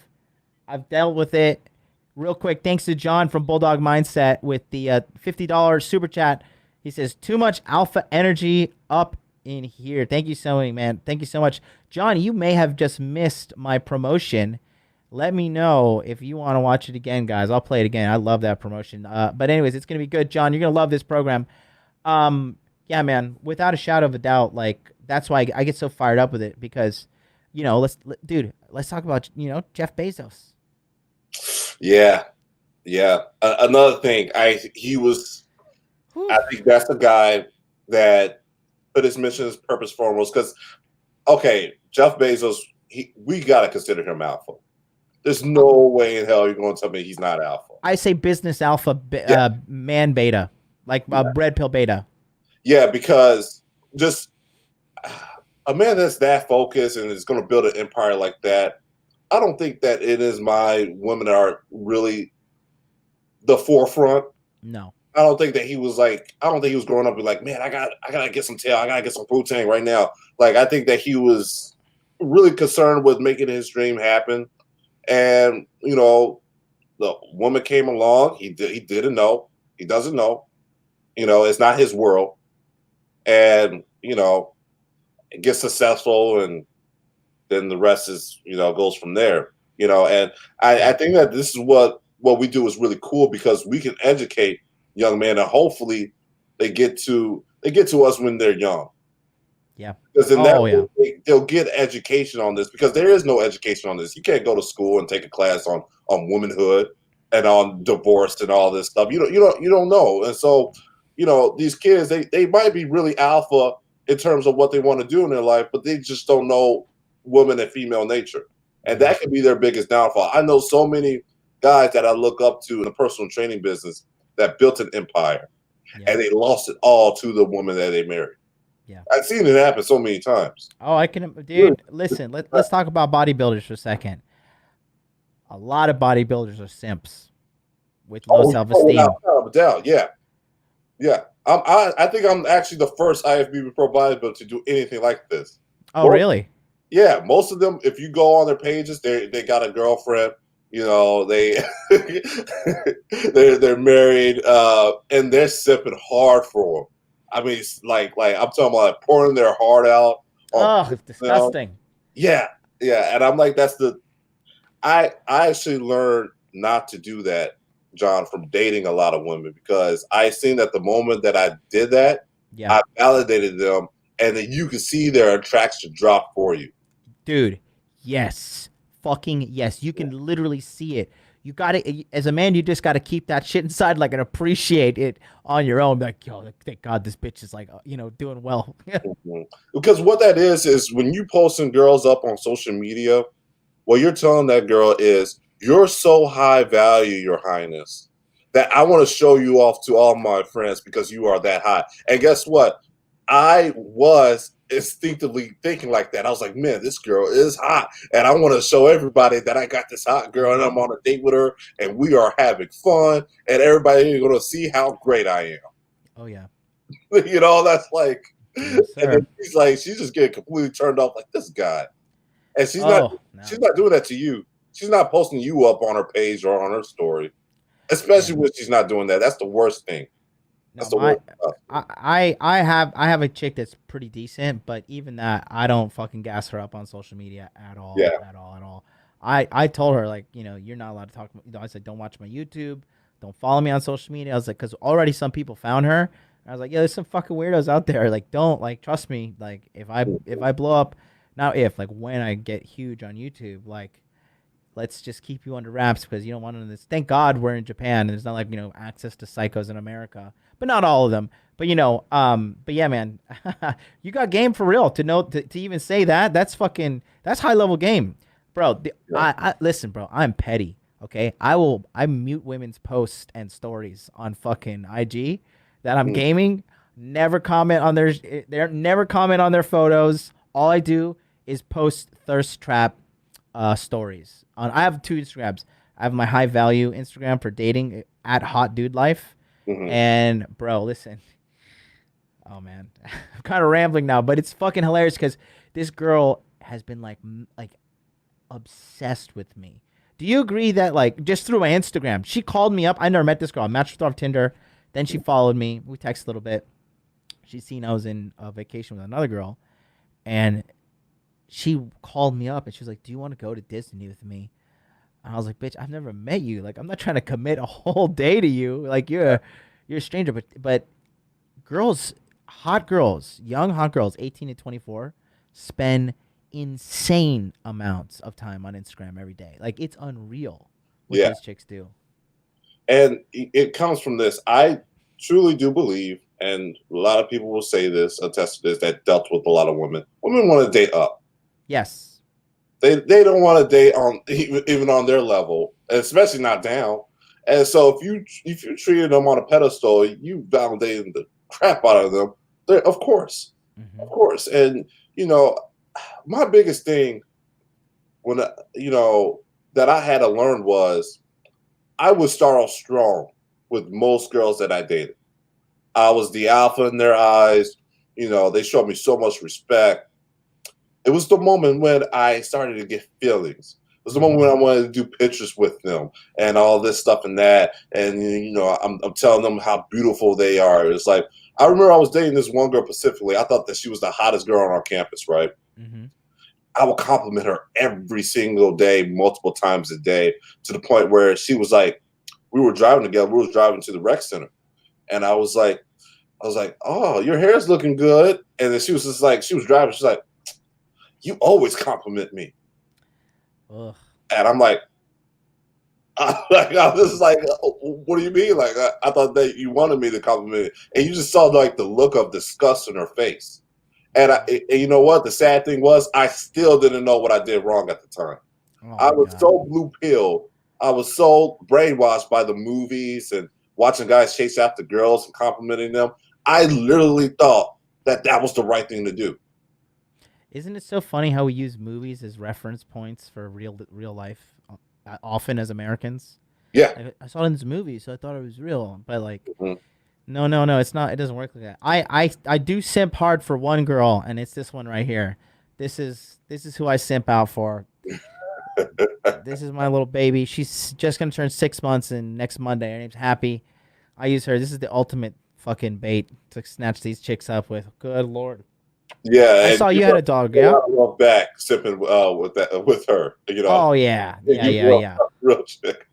dealt with it. Real quick, thanks to John from Bulldog Mindset with the $50 super chat. He says, "Too much alpha energy up in here." Thank you so much, man. Thank you so much, John. You may have just missed my promotion. Let me know if you want to watch it again, guys. I'll play it again. I love that promotion. But anyways, it's gonna be good, John. You're gonna love this program. Yeah, man. Without a shadow of a doubt, like that's why I get so fired up with it because, let's talk about Jeff Bezos. Yeah. Another thing, I think that's the guy that put his mission, his purpose foremost. Because, Jeff Bezos, we got to consider him alpha. There's no way in hell you're going to tell me he's not alpha. I say business alpha, man beta, like red pill beta. Yeah, because just a man that's that focused and is going to build an empire like that, I don't think that it is my women that are really the forefront. No. I don't think he was growing up and like, man, I gotta get some tail, I gotta get some protein right now. Like, I think that he was really concerned with making his dream happen. And, the woman came along, he didn't know. He doesn't know. It's not his world. And, it gets successful and then the rest is, goes from there. And I think that this is what we do is really cool because we can educate young men and hopefully they get to us when they're young. Yeah. Because they'll get education on this because there is no education on this. You can't go to school and take a class on womanhood and on divorce and all this stuff. You don't know. And so, these kids, they might be really alpha in terms of what they want to do in their life, but they just don't know woman and female nature, and Yeah. that can be their biggest downfall. I know so many guys that I look up to in the personal training business that built an empire, Yeah. and they lost it all to the woman that they married. Yeah. I've seen it happen so many times. Oh, I can, dude. Listen, let's talk about bodybuilders for a second. A lot of bodybuilders are simps with low Oh, self-esteem. without a doubt, yeah, yeah. I think I'm actually the first IFBB Pro bodybuilder to do anything like this. Oh, Most, really? yeah, most of them, if you go on their pages, they got a girlfriend. You know, they're married, and they're sipping hard for them. I mean, it's like I'm talking about like pouring their heart out on, Oh, you know, disgusting. yeah, yeah, and I'm like, that's the I actually learned not to do that, John, from dating a lot of women because I seen that the moment that I did that, Yeah. I validated them, and then you could see their attraction drop for you. Dude, yes. Fucking yes. You can literally see it. You got to, as a man, you just got to keep that shit inside, like, and appreciate it on your own. Like, yo, thank God this bitch is, like, doing well. Mhm. Because what that is when you posting girls up on social media, what you're telling that girl is you're so high value, your highness, that I want to show you off to all my friends because you are that high. And guess what? I was instinctively thinking like that. I was like, man, this girl is hot. And I want to show everybody that I got this hot girl and I'm on a date with her and we are having fun and everybody is going to see how great I Oh, yeah. am. That's like, Yes, and then sir. she's just getting completely turned off like this guy. And Oh, no. she's not doing that to you. She's not posting you up on her page or on her story. Yeah. Especially when she's not doing that. That's the worst thing. No, That's the worst stuff. I have a chick that's pretty decent, but even that, I don't fucking gas her up on social media at all, Yeah. at all, at all. I told her, like, you're not allowed to talk. I said, don't watch my YouTube, don't follow me on social media. I was like, because already some people found her. I was like, yeah, there's some fucking weirdos out there. Like, don't, like, trust me. Like, if I blow up, not if, like, when I get huge on YouTube, like, let's just keep you under wraps because you don't want this. Thank God we're in Japan and there's not, like, access to psychos in America, but not all of them. But but yeah, man, you got game for real to know to even say that. That's high level game, bro. Yeah. I listen, bro. I'm petty. Okay, I mute women's posts and stories on fucking IG that I'm Mm. gaming. Never comment on never comment on their photos. All I do is post thirst trap stories. I have two Instagrams. I have my high value Instagram for dating at Hot Dude Life, Mhm. and bro, listen. Oh man, I'm kind of rambling now, but it's fucking hilarious because this girl has been like obsessed with me. Do you agree that, like, just through my Instagram, she called me up? I never met this girl. I matched with her on Tinder. Then she followed me. We texted a little bit. She's seen I was in a vacation with another girl, and she called me up and she was like, "Do you want to go to Disney with me?" And I was like, "Bitch, I've never met you. Like, I'm not trying to commit a whole day to you. Like, you're a stranger." But girls, hot girls, young hot girls, 18 to 24, spend insane amounts of time on Instagram every day. Like, it's unreal what Yeah. these chicks do. And it comes from this. I truly do believe, and a lot of people will say this, attest to this, that dealt with a lot of women. Women want to date up. Yes. They don't want to date on even on their level, especially not down. And so if you treated them on a pedestal, you validating the crap out of them. Of course, Mm-hmm. of course. And my biggest thing when that I had to learn was I would start off strong with most girls that I dated. I was the alpha in their eyes. They showed me so much respect. It was the moment when I started to get feelings. It was the moment when I wanted to do pictures with them and all this stuff and that. And I'm telling them how beautiful they are. It's like I remember I was dating this one girl specifically. I thought that she was the hottest girl on our campus, right? Mm-hmm. I would compliment her every single day, multiple times a day, to the point where she was like, we were driving together. We were driving to the rec center, and I was like, "Oh, your hair's looking good." And then she was just like, she was driving. She's like, "You always compliment me," Ugh. and I'm like, I was like, "What do you mean?" Like, I thought that you wanted me to compliment it, and you just saw like the look of disgust in her face. And you know what? The sad thing was, I still didn't know what I did wrong at the time. Oh I my was god. so blue pilled. I was so brainwashed by the movies and watching guys chase after girls and complimenting them. I literally thought that that was the right thing to do. Isn't it so funny how we use movies as reference points for real life often as Americans? Yeah. Like, I saw it in this movie, so I thought it was real. But like, Mhm. no, no, no, it's not. It doesn't work like that. I do simp hard for one girl, and it's this one right here. This is who I simp out for. This is my little baby. She's just gonna turn 6 months in next Monday. Her name's Happy. I use her. This is the ultimate fucking bait to snatch these chicks up with. Good lord. Yeah, I and saw you you had a dog, a yeah? lot of love back sipping with her. Oh yeah, yeah, You yeah, yeah. real chick.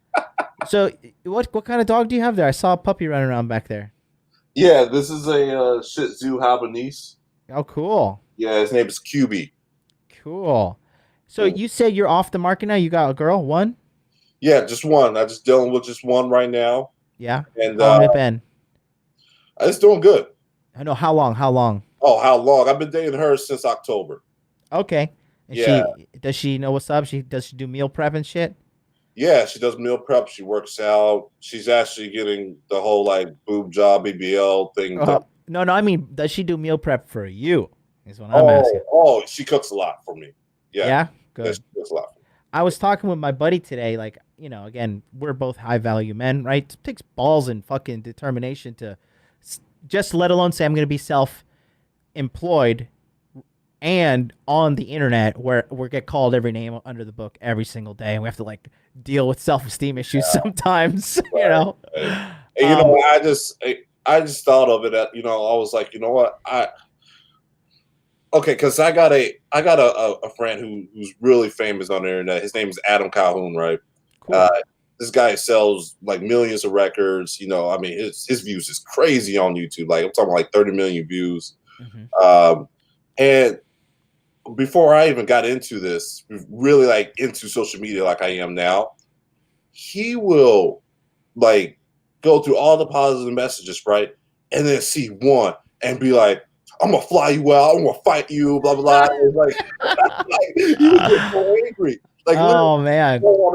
So what kind of dog do you have there? I saw a puppy running around back there. Yeah, this is a Shih Tzu Habanese. Oh, cool, Yeah, his name is QB. cool. So Mm. you say you're off the market now? You got a girl, one? Yeah, just one. I'm just dealing with just one right now, Yeah. and How long it been? it's doing good. I know how long. How long? Oh, how long? I've been dating her since October. Okay. And Yeah, does she know what's up? Does she do meal prep and shit? yeah. She does meal prep. She works out. She's actually getting the whole like boob job BBL thing done. No, no. I mean, does she do meal prep for you? Is what I'm asking. Oh, she cooks a lot for me. Yeah, Yeah. yeah, she Good. cooks a lot. I was talking with my buddy today. Like, again, we're both high value men, right? It takes balls and fucking determination to just let alone say I'm going to be self employed and on the internet where we get called every name under the book every single day, and we have to like deal with self esteem issues sometimes. Right. And Um, I just thought of it at I was like, you know what, okay, because I got a friend who's really famous on the internet. His name is Adam Calhoun, right? Uh, cool. this guy sells like millions of records. I mean, his views is crazy on YouTube. Like I'm talking like 30 million views. Hmm. Um, and before I even got into this, really like into social media like I am now, he will like go through all the positive messages, right? And then see one and be like, I'm gonna fly you out, I'm gonna fight you, blah blah blah. And like he would get so angry. Like literally Oh man. go on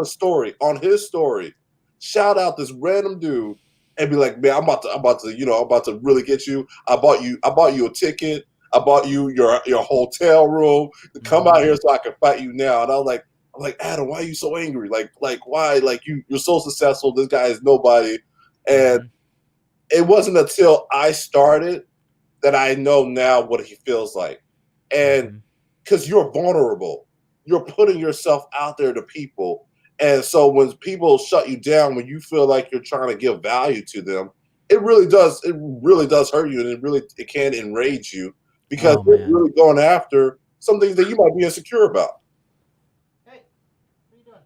his story, shout out this random dude and be like, man, I'm about to really get you. I bought you a ticket. I bought you your hotel room to come Hmm. out here so I can fight you now. And I'm like, Adam, why are you so angry? Like why? Like you're so successful. This guy is nobody. And Hmm. it wasn't until I started that I know now what he feels like. And Hmm. because you're vulnerable, you're putting yourself out there to people. And so when people shut you down, when you feel like you're trying to give value to them, it really does hurt you, and it can enrage you because Oh they're man. really going after some things that you might be insecure about. Hey, what are you doing?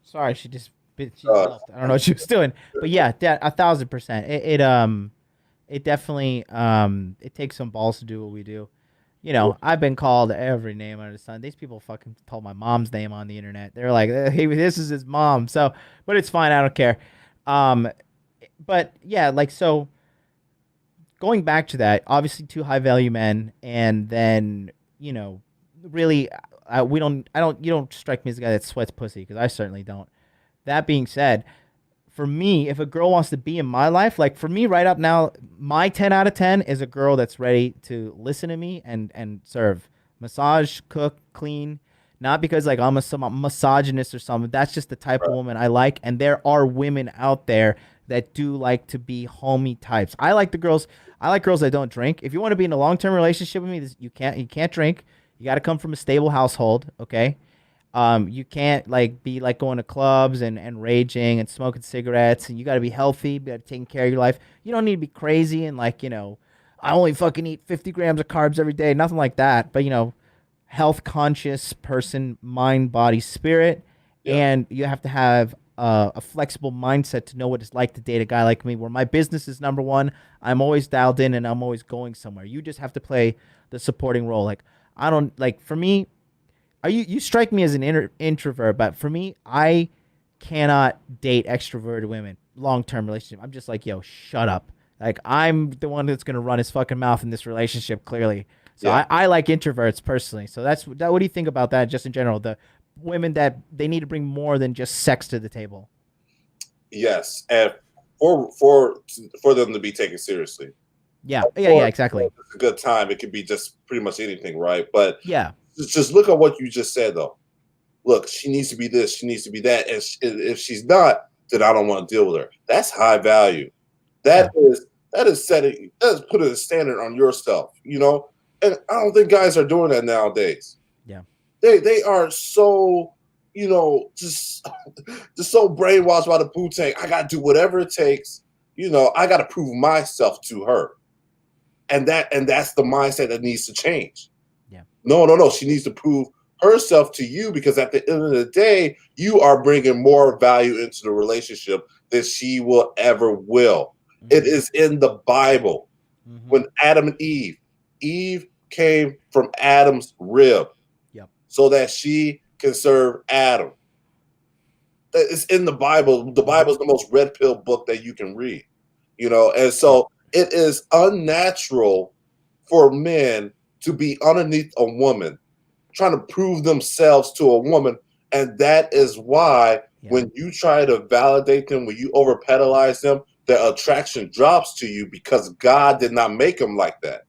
Sorry, she just Uh, yelped. I don't know what she was doing, but yeah, 1,000%. It definitely it takes some balls to do what we do. I've been called every name under the sun. These people fucking told my mom's name on the internet. They're like, hey, this is his mom. So, but it's fine. I don't care. Um, but yeah, like so. Going back to that, obviously two high value men, and then really, we don't. I don't. You don't strike me as a guy that sweats pussy because I certainly don't. That being said, for me, if a girl wants to be in my life, like for me right up now, my 10 out of 10 is a girl that's ready to listen to me and serve. Massage, cook, clean. Not because like I'm some misogynist or something. That's just the type of woman I like. And there are women out there that do like to be homey types. I like girls that don't drink. If you want to be in a long-term relationship with me, you can't drink. You got to come from a stable household, okay? You can't like be like going to clubs and raging and smoking cigarettes, and you got to be healthy. You got to take care of your life. You don't need to be crazy and like I only fucking eat 50 grams of carbs every day. Nothing like that. But health conscious person, mind, body, spirit, yeah, and you have to have a flexible mindset to know what it's like to date a guy like me, where my business is number one. I'm always dialed in and I'm always going somewhere. You just have to play the supporting role. Like I don't like for me you strike me as an introvert, but for me, I cannot date extroverted women long term relationship. I'm just like, yo, shut up. Like I'm the one that's gonna run his fucking mouth in this relationship, clearly. So Yeah. I like introverts personally. So that's that. What do you think about that, just in general? The women that they need to bring more than just sex to the table. Yes, and for them to be taken seriously. Yeah, Of yeah, yeah, course, exactly. it's a good time. It could be just pretty much anything, right? But Yeah, just look at what you just said, though. Look, she needs to be this, she needs to be that, and if she's not, then I don't want to deal with her. That's high value. yeah, That is setting that is putting a standard on yourself, And I don't think guys are doing that nowadays. yeah, They are so, just just so brainwashed by the Wu-Tang. I gotta do whatever it takes. I gotta prove myself to her. And that's the mindset that needs to change. yeah. No, no, no. She needs to prove herself to you because at the end of the day, you are bringing more value into the relationship than she will ever will. It Mm-hmm. is in the Bible. Mm-hmm. When Adam and Eve came from Adam's rib Yep. so that she can serve Adam. It's in the Bible. The Mm-hmm. Bible is the most red pill book that you can read, and Yep. so it is unnatural for men to be underneath a woman trying to prove themselves to a woman. And that is why Yeah. when you try to validate them, when you over pedalize them, their attraction drops to you because God did not make them like that.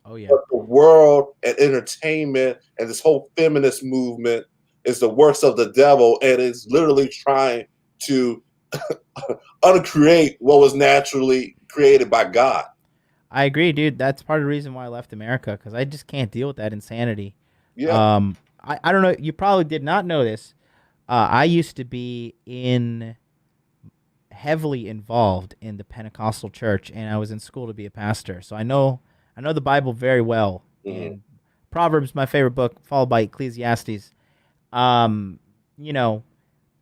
Oh yeah. But the world and entertainment and this whole feminist movement is the works of the devil and is literally trying to uncreate what was naturally created by God. I agree, dude. That's part of the reason why I left America, because I just can't deal with that insanity. Yeah. I don't know. You probably did not know this. I used to be heavily involved in the Pentecostal church, and I was in school to be a pastor. So I know the Bible very well. Hmm. And Proverbs, my favorite book, followed by Ecclesiastes. Um, you know,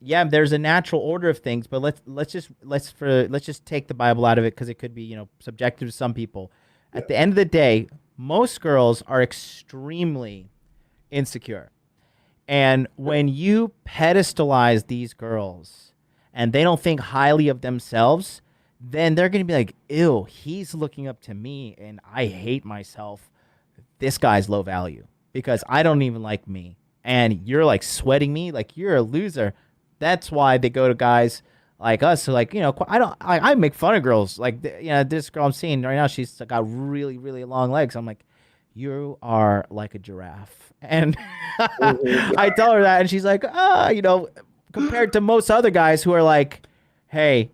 yeah, there's a natural order of things, but let's just take the Bible out of it because it could be subjective to some people. Yeah. At the end of the day, most girls are extremely insecure, and when you pedestalize these girls, and they don't think highly of themselves, then they're gonna be like, "Ew, he's looking up to me, and I hate myself. This guy's low value because I don't even like me, and you're like sweating me like you're a loser." That's why they go to guys like us who I make fun of girls like this girl I'm seeing right now, she's got really really long legs. I'm like, you are like a giraffe, and Mhm. I tell her that, and she's like, compared to most other guys who are like, hey,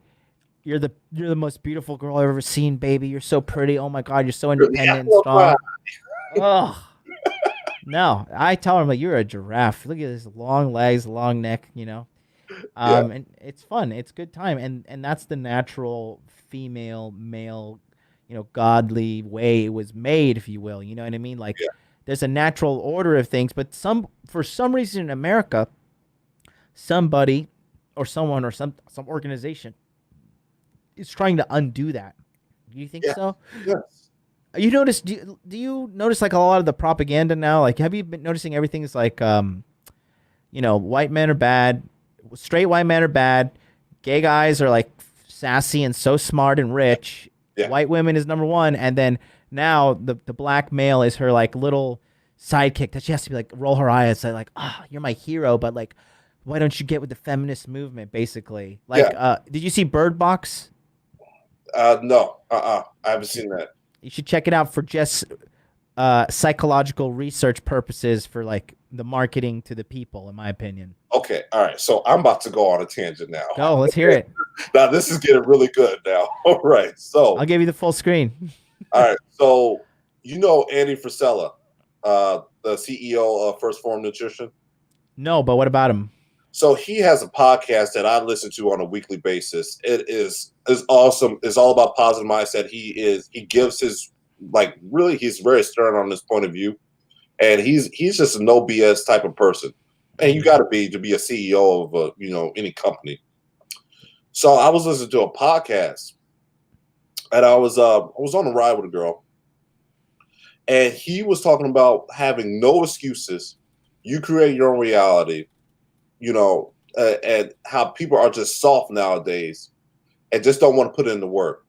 you're the most beautiful girl I've ever seen, baby. You're so pretty. Oh my god, you're so The independent and apple pie. strong. Ugh. No, I tell him like you're a giraffe. Look at his long legs, long neck. Yeah. And it's fun. It's good time, and that's the natural female male, godly way it was made, if you will. You know what I mean? Like Yeah. there's a natural order of things, but for some reason in America, somebody or someone or some organization is trying to undo that. Do you think Yeah. so? Yes. You notice? Do you notice like a lot of the propaganda now? Like, have you been noticing everything is like, white men are bad, straight white men are bad, gay guys are like sassy and so smart and rich. Yeah. White women is number one, and then now the black male is her like little sidekick that she has to be like roll her eyes, say like, you're my hero, but like, why don't you get with the feminist movement? Basically, like, Yeah. did you see Bird Box? No. I haven't seen that. You should check it out for just psychological research purposes for like the marketing to the people, in my opinion. Okay. All right. So I'm about to go on a tangent now. Go, let's hear it. Now this is getting really good now. All right. So I'll give you the full screen. all right. So Andy Frisella, the CEO of First Form Nutrition. No, but what about him? So he has a podcast that I listen to on a weekly basis. It is awesome. It's all about positive mindset. He gives his really he's very stern on this point of view, and he's just a no BS type of person. And you got to be a CEO of any company. So I was listening to a podcast, and I was on a ride with a girl, and he was talking about having no excuses. You create your own reality, and how people are just soft nowadays and just don't want to put in the work.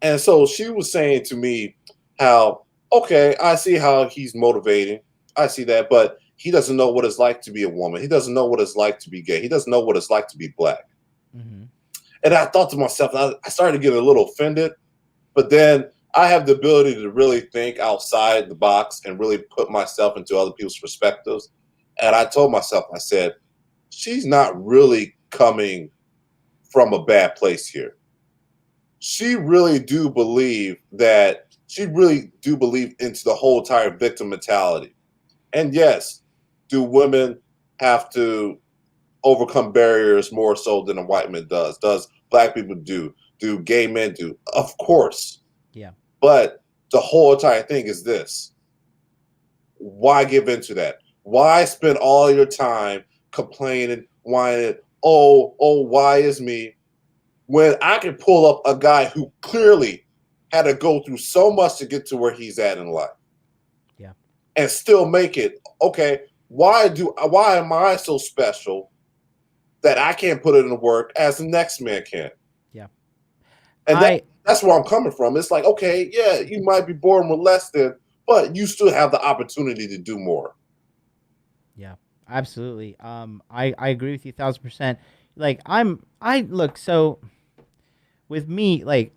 And so she was saying to me how, okay, I see how he's motivating. I see that, but he doesn't know what it's like to be a woman. He doesn't know what it's like to be gay. He doesn't know what it's like to be black. Mm-hmm. And I thought to myself, I started to get a little offended, but then I have the ability to really think outside the box and really put myself into other people's perspectives. And I told myself, I said, she's not really coming from a bad place here. She really do believe into the whole entire victim mentality. And yes, do women have to overcome barriers more so than a white man does? Does black people do? Do gay men do? Of course. Yeah. But the whole entire thing is this. Why give into that? Why spend all your time complaining, whining, why is me? When I can pull up a guy who clearly had to go through so much to get to where he's at in life. Yeah. And still make it. Okay, why am I so special that I can't put it in work as the next man can? Yeah. And that's where I'm coming from. It's like, okay, yeah, you might be born with less than, but you still have the opportunity to do more. Yeah, absolutely. I agree with you 1,000%. Like look, so with me, like,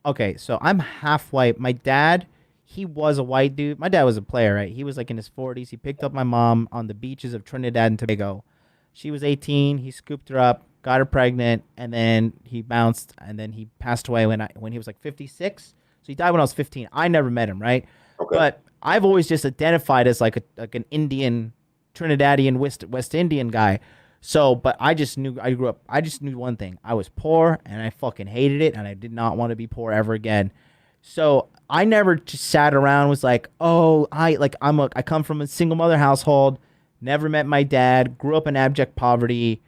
okay, so I'm half white. My dad, he was a white dude. My dad was a player, right? He was like in his 40s. He picked up my mom on the beaches of Trinidad and Tobago. She was 18. He scooped her up, got her pregnant, and then he bounced, and then he passed away when he was like 56. So he died when I was 15. I never met him, right? Okay. But I've always just identified as like an Indian, Trinidadian, West Indian guy. So, but I just knew one thing. I was poor and I fucking hated it and I did not want to be poor ever again. So I never just sat around and was like, oh, I come from a single mother household, never met my dad, grew up in abject poverty.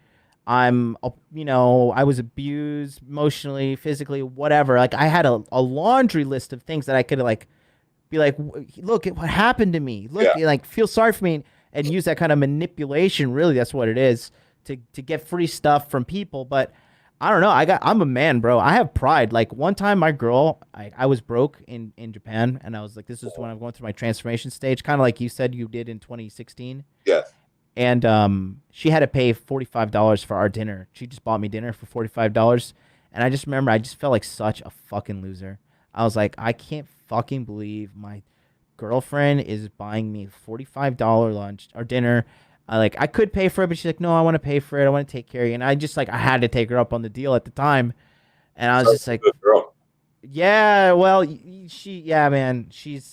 I was abused emotionally, physically, whatever. Like I had a laundry list of things that I could like be like, look at what happened to me. Look, like feel sorry for me and use that kind of manipulation. Really, that's what it is. To get free stuff from people. But I don't know. I'm a man, bro. I have pride. Like one time my girl, I was broke in Japan and I was like, this is when I'm going through my transformation stage, kind of like you said you did in 2016. Yes. And she had to pay $45 for our dinner. She just bought me dinner for $45. And I just remember I just felt like such a fucking loser. I was like, I can't fucking believe my girlfriend is buying me $45 lunch or dinner. I could pay for it, but she's like, no, I want to pay for it. I want to take care of you. And I just I had to take her up on the deal at the time. And I was just like, yeah, well, man, she's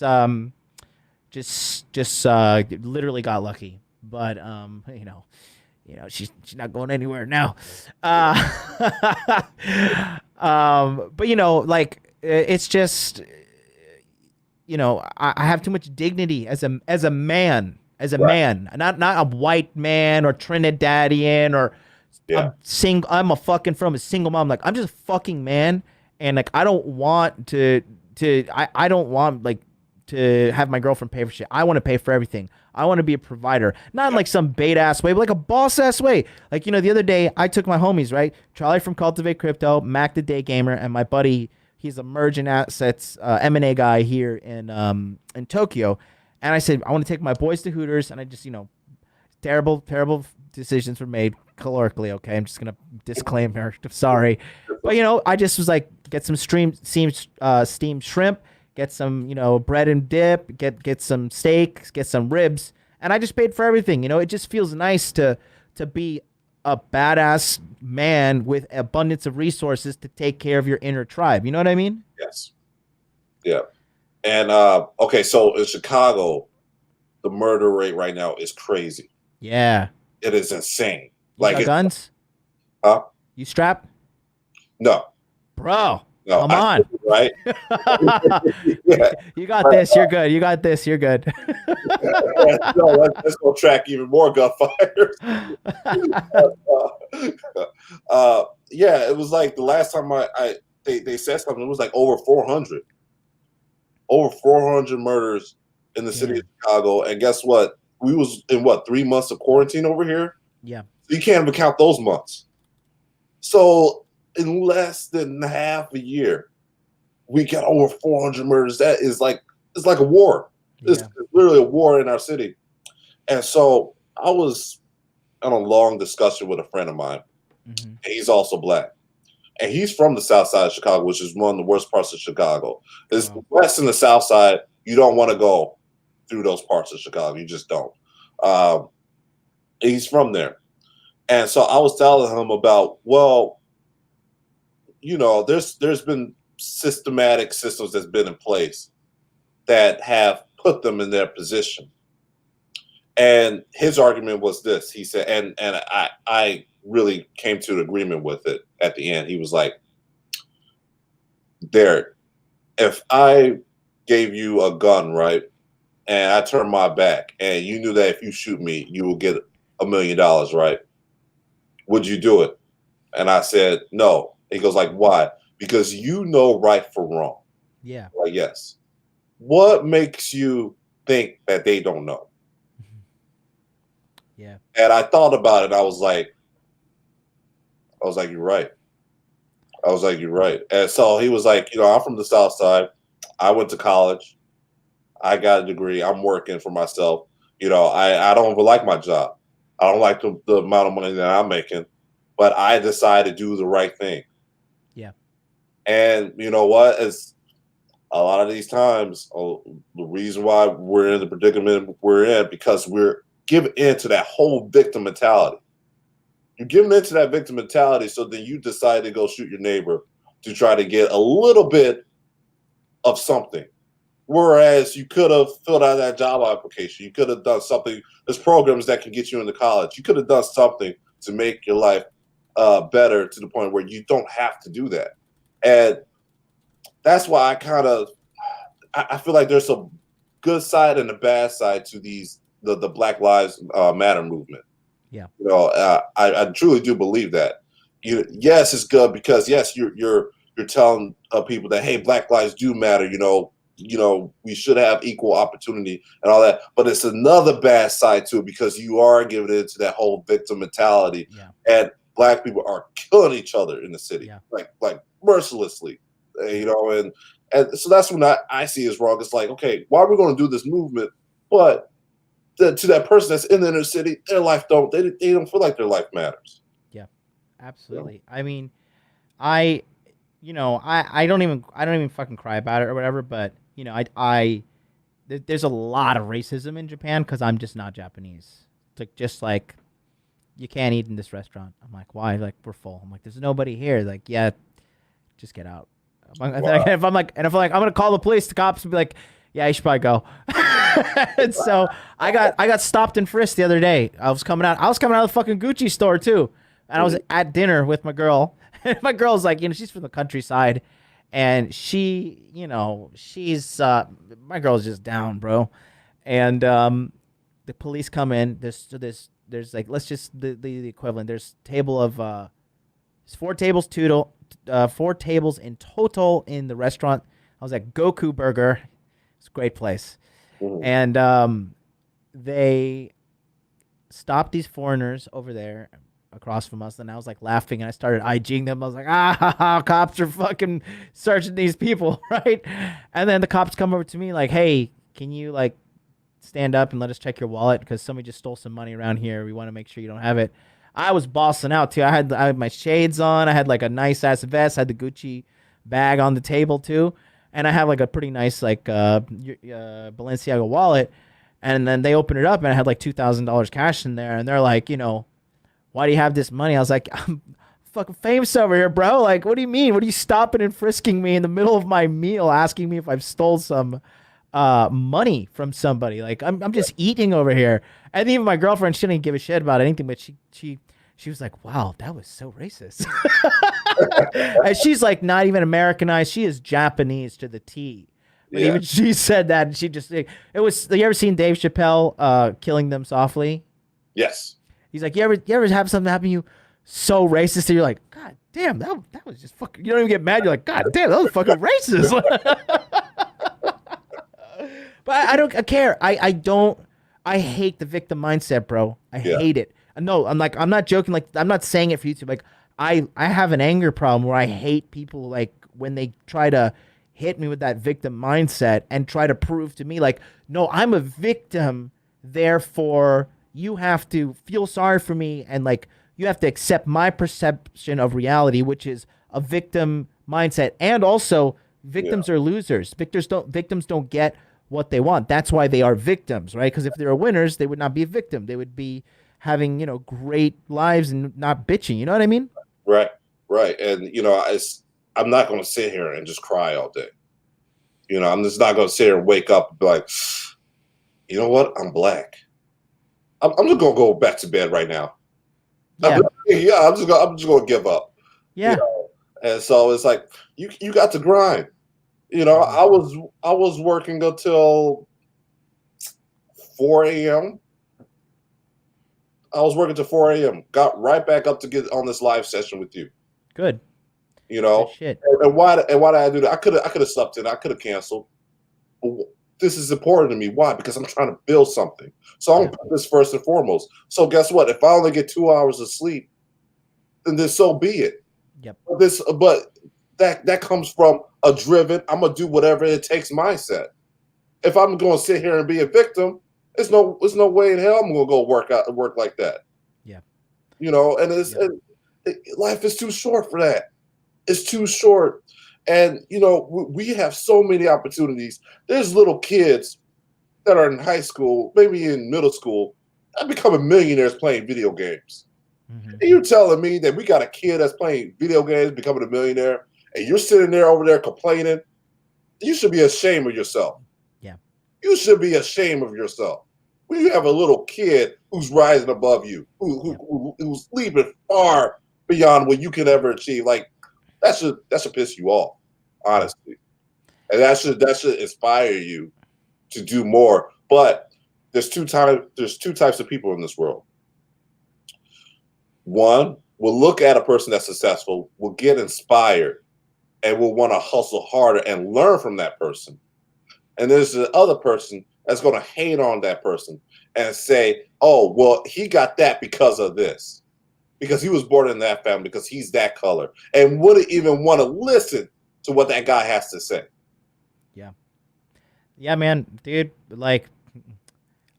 just literally got lucky. But she's not going anywhere now. But it's just I have too much dignity as a man. As a man, not a white man or Trinidadian or I'm a fucking from a single mom. Like I'm just a fucking man, and like I don't want to I don't want like to have my girlfriend pay for shit. I want to pay for everything. I want to be a provider, not in like some bait ass way, but like a boss ass way. Like the other day I took my homies, right? Charlie from Cultivate Crypto, Mac the Day Gamer, and my buddy. He's a merging assets M&A guy here in Tokyo. And I said, I want to take my boys to Hooters. And I just, terrible decisions were made calorically. Okay. I'm just going to disclaim her. Sorry. But, I just was like, get some steamed shrimp, get some, bread and dip, get some steaks, get some ribs. And I just paid for everything. It just feels nice to be a badass man with abundance of resources to take care of your inner tribe. You know what I mean? Yes. Yeah. And okay, so in Chicago, the murder rate right now is crazy. Yeah, it is insane. You got guns? Huh? You strapped? No, bro. No, come on, right? Yeah. You got this. You're good. You got this. You're good. No, let's go track even more gunfires. Yeah, it was like the last time they said something. It was like over 400. Over 400 murders in the city of Chicago. And guess what? We was in 3 months of quarantine over here? Yeah. So you can't even count those months. So in less than half a year, we got over 400 murders. That is like, it's like a war. It's literally a war in our city. And so I was on a long discussion with a friend of mine. And he's also black. And he's from the south side of Chicago, which is one of the worst parts of Chicago. It's the west and the south side. You don't want to go through those parts of Chicago. You just don't. He's from there. And so I was telling him about, well, you know, there's been systematic systems that's been in place that have put them in their position. And his argument was this. He said, and I really came to an agreement with it at the end. He was like, Derek, if I gave you a gun, right, and I turned my back, and you knew that if you shoot me, you will get $1 million, right? Would you do it? And I said, no. He goes like, why? Because you know right from wrong. Yeah. Like, yes. What makes you think that they don't know? Yeah. And I thought about it. I was like, you're right. I was like, you're right. And so he was like, you know, I'm from the South Side. I went to college. I got a degree. I'm working for myself. You know, I don't even like my job. I don't like the amount of money that I'm making, but I decided to do the right thing. Yeah. And you know what? It's a lot of these times, the reason why we're in the predicament we're in, because we're giving into that whole victim mentality. You're giving into that victim mentality, so then you decide to go shoot your neighbor to try to get a little bit of something. Whereas you could have filled out that job application. You could have done something. There's programs that can get you into college. You could have done something to make your life better to the point where you don't have to do that. And that's why I feel like there's a good side and a bad side to the Black Lives Matter movement. Yeah. You know, I truly do believe that. Yes, it's good because yes, you're telling people that, hey, Black lives do matter. You know, we should have equal opportunity and all that. But it's another bad side to it because you are giving into that whole victim mentality. Yeah. And Black people are killing each other in the city, like mercilessly. You know, and so that's when I see is wrong. It's like, okay, why are we going to do this movement? But to that person that's in the inner city, their life don't feel like their life matters. Yeah, absolutely. I mean, I don't even fucking cry about it or whatever. But you know, there's a lot of racism in Japan because I'm just not Japanese. It's just like you can't eat in this restaurant. I'm like, why? Like, we're full. I'm like, there's nobody here. Like, yeah, just get out. If I'm like, I'm gonna call the police, the cops will be like, yeah, you should probably go. And so I got stopped and frisked the other day. I was coming out of the fucking Gucci store too, and I was at dinner with my girl. And my girl's like, you know, she's from the countryside, and she, you know, she's my girl's just down, bro. And the police come in. There's like, let's just the equivalent. There's table of there's 4 tables total. 4 tables in total in the restaurant. I was at Goku Burger. It's a great place. And they stopped these foreigners over there across from us, and I was like laughing, and I started IGing them. I was like, cops are fucking searching these people, right? And then the cops come over to me like, hey, can you like stand up and let us check your wallet because somebody just stole some money around here. We want to make sure you don't have it. I was bossing out too. I had my shades on. I had like a nice ass vest. I had the Gucci bag on the table too, and I have like a pretty nice like Balenciaga wallet. And then they opened it up, and I had like $2,000 cash in there. And they're like, you know, why do you have this money? I was like, I'm fucking famous over here, bro. Like, what do you mean? What are you stopping and frisking me in the middle of my meal, asking me if I've stole some money from somebody? Like, I'm just eating over here. And even my girlfriend, she didn't give a shit about anything, but she was like, wow, that was so racist. And she's like not even Americanized. She is Japanese to the T. But even she said that, and she just, it was, you ever seen Dave Chappelle Killing Them Softly? Yes. He's like, you ever have something happen to you so racist that you're like, God damn, that was just fucking, you don't even get mad. You're like, God damn, that was fucking racist. But I don't care. I hate the victim mindset, bro. I hate it. No, I'm not joking. Like, I'm not saying it for YouTube. Like, I have an anger problem where I hate people, like, when they try to hit me with that victim mindset and try to prove to me like, no, I'm a victim, therefore you have to feel sorry for me and like you have to accept my perception of reality, which is a victim mindset. And also victims are losers. Victims don't get what they want. That's why they are victims, right? Because if they were winners, they would not be a victim. They would be having, great lives and not bitching. You know what I mean? Right, right. And I'm not going to sit here and just cry all day. I'm just not going to sit here and wake up and be like, you know what? I'm black. I'm just going to go back to bed right now. Yeah. I'm just going to give up. Yeah. And so it's like you got to grind. I was working until 4 a.m. I was working till 4 a.m. Got right back up to get on this live session with you. Good. Good shit. And why did I do that? I could have slept in. I could have canceled. This is important to me. Why? Because I'm trying to build something. So I'm gonna put this first and foremost. So guess what? If I only get 2 hours of sleep, then so be it. Yep. But that comes from a driven, I'm gonna do whatever it takes mindset. If I'm gonna sit here and be a victim, there's no way in hell I'm gonna go work like that. Yeah. And life is too short for that. It's too short. And we have so many opportunities. There's little kids that are in high school, maybe in middle school, that becoming millionaires playing video games. Mm-hmm. And you're telling me that we got a kid that's playing video games, becoming a millionaire, and you're sitting there over there complaining? You should be ashamed of yourself. Yeah. You should be ashamed of yourself. When you have a little kid who's rising above you, who's leaping far beyond what you can ever achieve, like that should piss you off, honestly. And that should inspire you to do more. But there's two types of people in this world. One will look at a person that's successful, will get inspired, and will want to hustle harder and learn from that person. And there's the other person that's going to hate on that person and say, oh, well, he got that because of this, because he was born in that family, because he's that color, and wouldn't even want to listen to what that guy has to say. Yeah. Yeah, man, dude, like,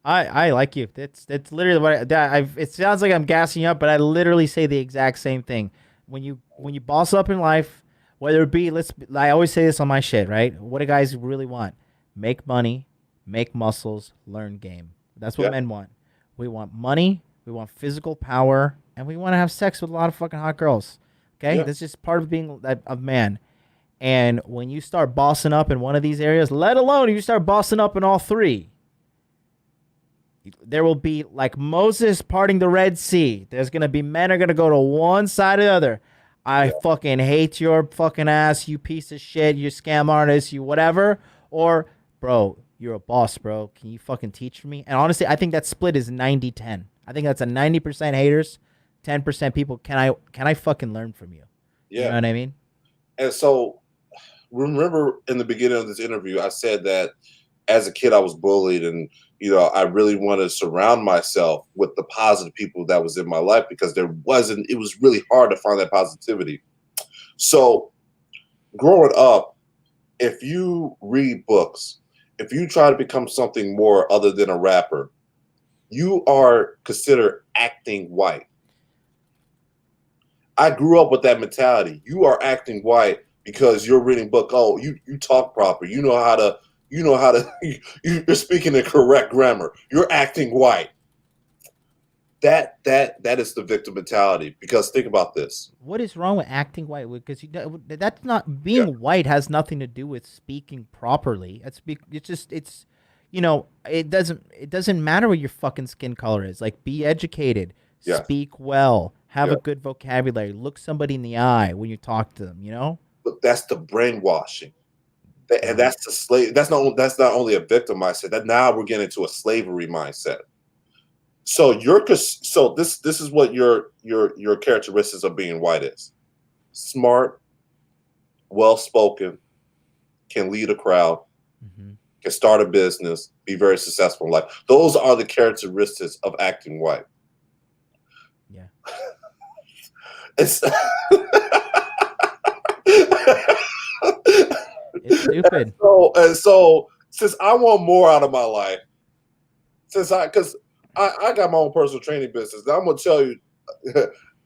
I like you. That's literally what it sounds like I'm gassing you up, but I literally say the exact same thing. When you boss up in life, whether it be, I always say this on my shit, right? What do guys really want? Make money, make muscles, learn game. That's what men want. We want money, we want physical power, and we want to have sex with a lot of fucking hot girls. Okay? Yeah. That's just part of being a man. And when you start bossing up in one of these areas, let alone if you start bossing up in all three, there will be like Moses parting the Red Sea. There's going to be men are going to go to one side or the other. I fucking hate your fucking ass, you piece of shit, you scam artist, you whatever. Or, bro, you're a boss, bro. Can you fucking teach me? And honestly, I think that split is 90-10. I think that's a 90% haters, 10% people. Can I fucking learn from you? Yeah. You know what I mean? And so, remember in the beginning of this interview, I said that as a kid, I was bullied, and I really wanted to surround myself with the positive people that was in my life, because it was really hard to find that positivity. So growing up, if you read books, if you try to become something more other than a rapper, you are considered acting white. I grew up with that mentality. You are acting white because you're reading book. Oh, you talk proper. You know how to, you're speaking the correct grammar. You're acting white. That is the victim mentality. Because think about this. What is wrong with acting white? Because that's not being white has nothing to do with speaking properly. It doesn't matter what your fucking skin color is. Like, be educated, speak well, have a good vocabulary, look somebody in the eye when you talk to them. But that's the brainwashing. And that's the slave. That's not only a victim mindset. That now we're getting into a slavery mindset. So this is what your characteristics of being white is: smart, well spoken, can lead a crowd, can start a business, be very successful in life. Those are the characteristics of acting white. Yeah. It's It's stupid. So since I want more out of my life, because I got my own personal training business, and I'm gonna tell you,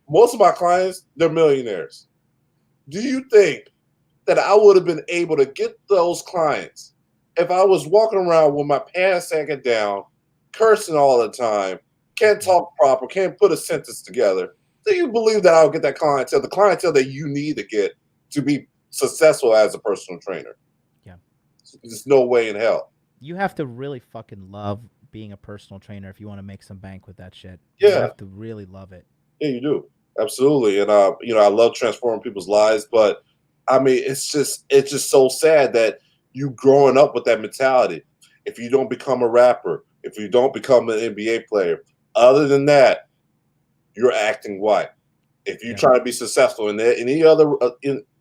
most of my clients, they're millionaires. Do you think that I would have been able to get those clients if I was walking around with my pants sagging down, cursing all the time, can't talk proper, can't put a sentence together? Do you believe that I'll get that clientele, the clientele that you need to get to be successful as a personal trainer? Yeah. There's no way in hell. You have to really fucking love being a personal trainer if you want to make some bank with that shit. You Yeah, have to really love it. yeah, you do. Absolutely. And I love transforming people's lives, but I mean it's just so sad that you growing up with that mentality. If you don't become a rapper, if you don't become an NBA player, other than that, you're acting white. If you Yeah. try to be successful in any other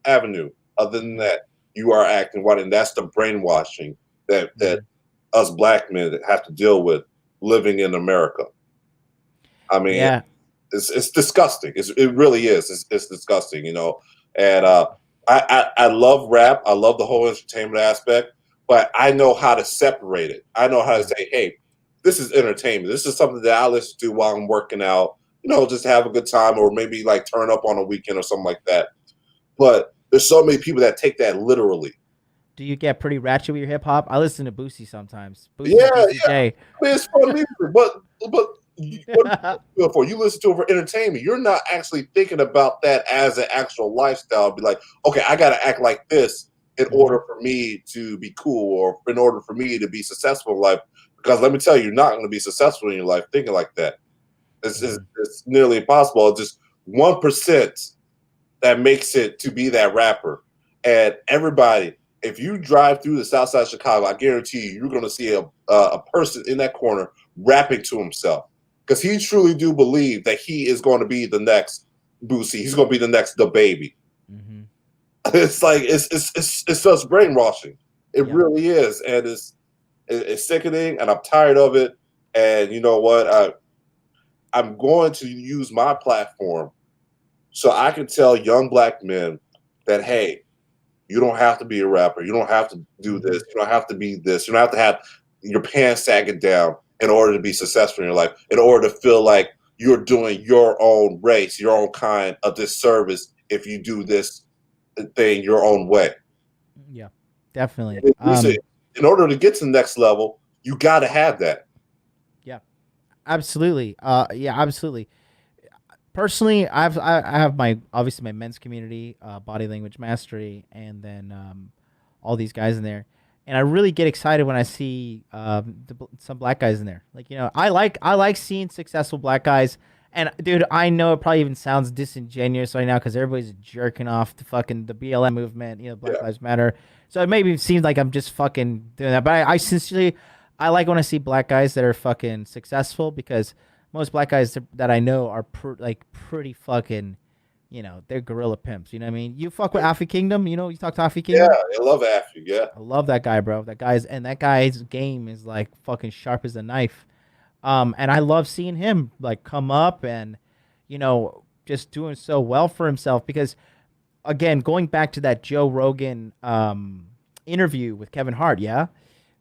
avenue other than that, you are acting white, and that's the brainwashing that us black men have to deal with living in America. I mean, Yeah. it's disgusting. It really is. It's disgusting, And I love rap. I love the whole entertainment aspect, but I know how to separate it. I know how to say, hey, this is entertainment. This is something that I listen to while I'm working out. Just have a good time, or maybe like turn up on a weekend or something like that. But there's so many people that take that literally. Do you get pretty ratchet with your hip hop? I listen to Boosie sometimes. Yeah, Boosie, Juicy yeah. J. I mean, it's fun music, but what you listen for? You listen to it for entertainment. You're not actually thinking about that as an actual lifestyle. Be like, okay, I got to act like this in order for me to be cool, or in order for me to be successful in life. Because let me tell you, you're not going to be successful in your life thinking like that. It's nearly impossible. It's just 1% that makes it to be that rapper. And everybody, if you drive through the south side of Chicago, I guarantee you're going to see a person in that corner rapping to himself, because he truly do believe that he is going to be the next Boosie. He's going to be the next the baby. Mm-hmm. It's like it's just brainwashing. It Yep. really is, and it's sickening, and I'm tired of it. And you know what? I'm going to use my platform so I can tell young black men that, hey, you don't have to be a rapper. You don't have to do this. You don't have to be this. You don't have to have your pants sagging down in order to be successful in your life, in order to feel like you're doing your own race, your own kind of disservice if you do this thing your own way. Yeah, definitely. In order to get to the next level, you got to have that. Yeah, absolutely. Yeah, absolutely. Personally, I have my obviously my men's community, body language mastery, and then all these guys in there, and I really get excited when I see some black guys in there. Like I like seeing successful black guys. And dude, I know it probably even sounds disingenuous right now because everybody's jerking off to fucking the BLM movement, Black Lives Matter. So it maybe seems like I'm just fucking doing that, but I sincerely, I like when I see black guys that are fucking successful, because most black guys that I know are pretty fucking, they're gorilla pimps. You know what I mean? You fuck with Alfie Kingdom. You talk to Alfie Yeah, Kingdom. I love Afro. Yeah, I love that guy, bro. That guy's game is like fucking sharp as a knife. And I love seeing him like come up and, just doing so well for himself. Because again, going back to that Joe Rogan interview with Kevin Hart, yeah.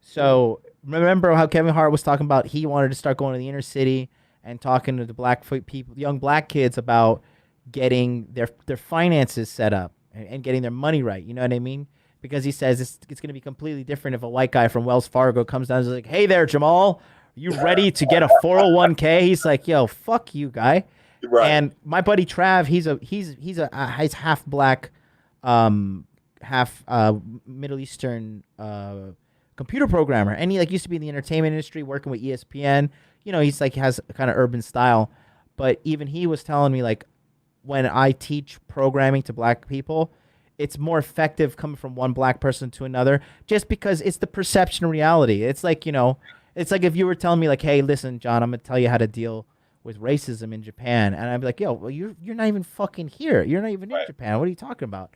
So remember how Kevin Hart was talking about he wanted to start going to the inner city and talking to the people, young black kids, about getting their finances set up and getting their money right. You know what I mean? Because he says it's going to be completely different if a white guy from Wells Fargo comes down and is like, "Hey there, Jamal, you ready to get a 401k?" He's like, "Yo, fuck you, guy." right. And my buddy Trav, he's half black, half Middle Eastern computer programmer, and he like used to be in the entertainment industry working with ESPN. He's like has a kind of urban style, but even he was telling me like, when I teach programming to black people, it's more effective coming from one black person to another, just because it's the perception of reality. It's like, it's like if you were telling me like, "Hey, listen, John, I'm gonna tell you how to deal with racism in Japan," and I'd be like, "Yo, well, you're not even fucking here. You're not even in Japan. What are you talking about?"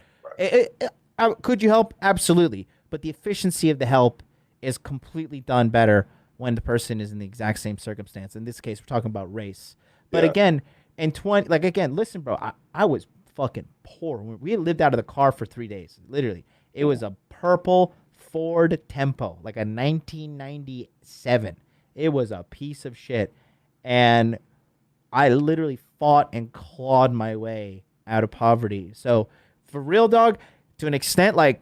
Could you help? Absolutely, but the efficiency of the help is completely done better when the person is in the exact same circumstance. In this case, we're talking about race. But again, listen, bro, I was fucking poor. We lived out of the car for 3 days. Literally, it was a purple Ford Tempo, like a 1997. It was a piece of shit. And I literally fought and clawed my way out of poverty. So for real, dog, to an extent, like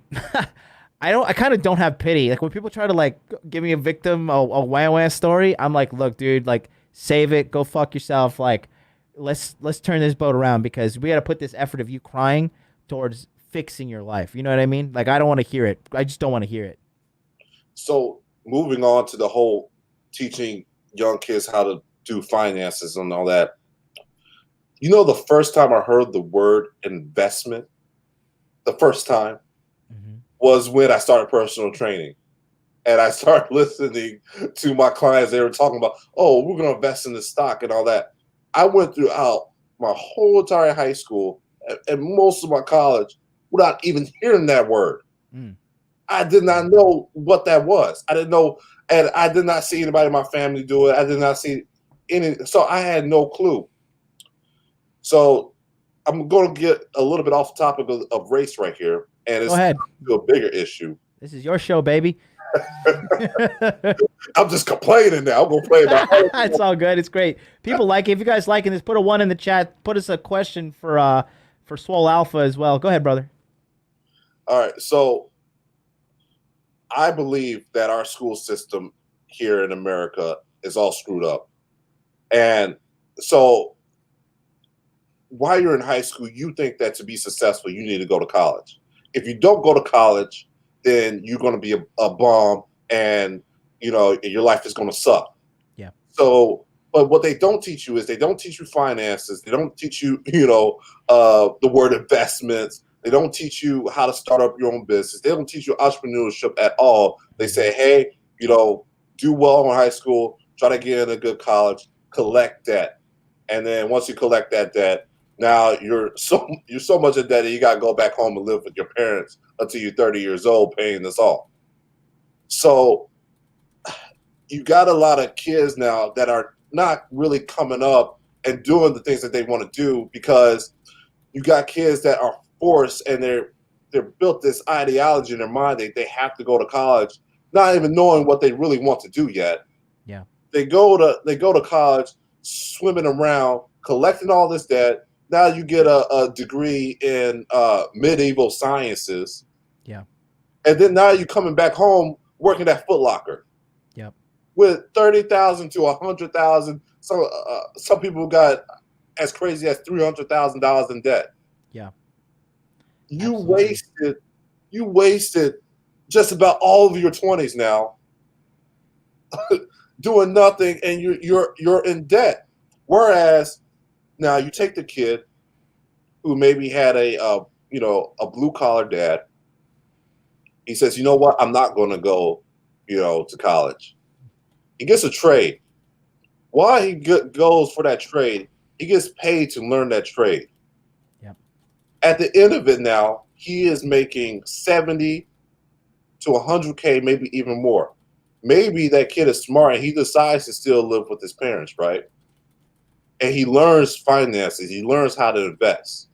I kind of don't have pity. Like when people try to like give me a victim, a wah story, I'm like, look, dude, like save it, go fuck yourself. Like let's turn this boat around because we got to put this effort of you crying towards fixing your life. You know what I mean? Like I don't want to hear it. I just don't want to hear it. So moving on to the whole teaching young kids how to do finances and all that. You know, the first time I heard the word investment, the first time was when I started personal training. And I started listening to my clients. They were talking about, oh, we're going to invest in this stock and all that. I went throughout my whole entire high school and most of my college without even hearing that word. I did not know what that was. I didn't know, and I did not see anybody in my family do it. I did not see any, so I had no clue. So I'm going to get a little bit off the topic of race right here, and it's to a bigger issue. This is your show, baby. I'm just complaining now. I'm going to play about It's all good. It's great. People like it. If you guys liking this, put a 1 in the chat. Put us a question for Swole Alpha as well. Go ahead, brother. All right. So I believe that our school system here in America is all screwed up. And so while you're in high school, you think that to be successful, you need to go to college. If you don't go to college, then you're going to be a bum and, you know, your life is going to suck. Yeah. So, but what they don't teach you is they don't teach you finances. They don't teach you, you know, the word investments. They don't teach you how to start up your own business. They don't teach you entrepreneurship at all. They say, hey, you know, do well in high school, try to get in a good college, collect debt. And then once you collect that debt, now you're so much in debt that you got to go back home and live with your parents until you're 30 years old paying this off. So you got a lot of kids now that are not really coming up and doing the things that they want to do because you got kids that are forced and they're built this ideology in their mind that they have to go to college, not even knowing what they really want to do yet. Yeah. They go to college, swimming around, collecting all this debt. Now you get a degree in medieval sciences. Yeah. And then now you're coming back home working at Foot Locker. Yep. With $30,000 to $100,000. Some people got as crazy as $300,000 in debt. Yeah. You wasted just about all of your 20s now doing nothing, and you're in debt. Whereas now you take the kid who maybe had a blue collar dad. He says, you know what? I'm not going to go, to college. He gets a trade. While he goes for that trade, he gets paid to learn that trade. Yep. At the end of it now, he is making 70 to 100K, maybe even more. Maybe that kid is smart and he decides to still live with his parents, right? And he learns finances. He learns how to invest.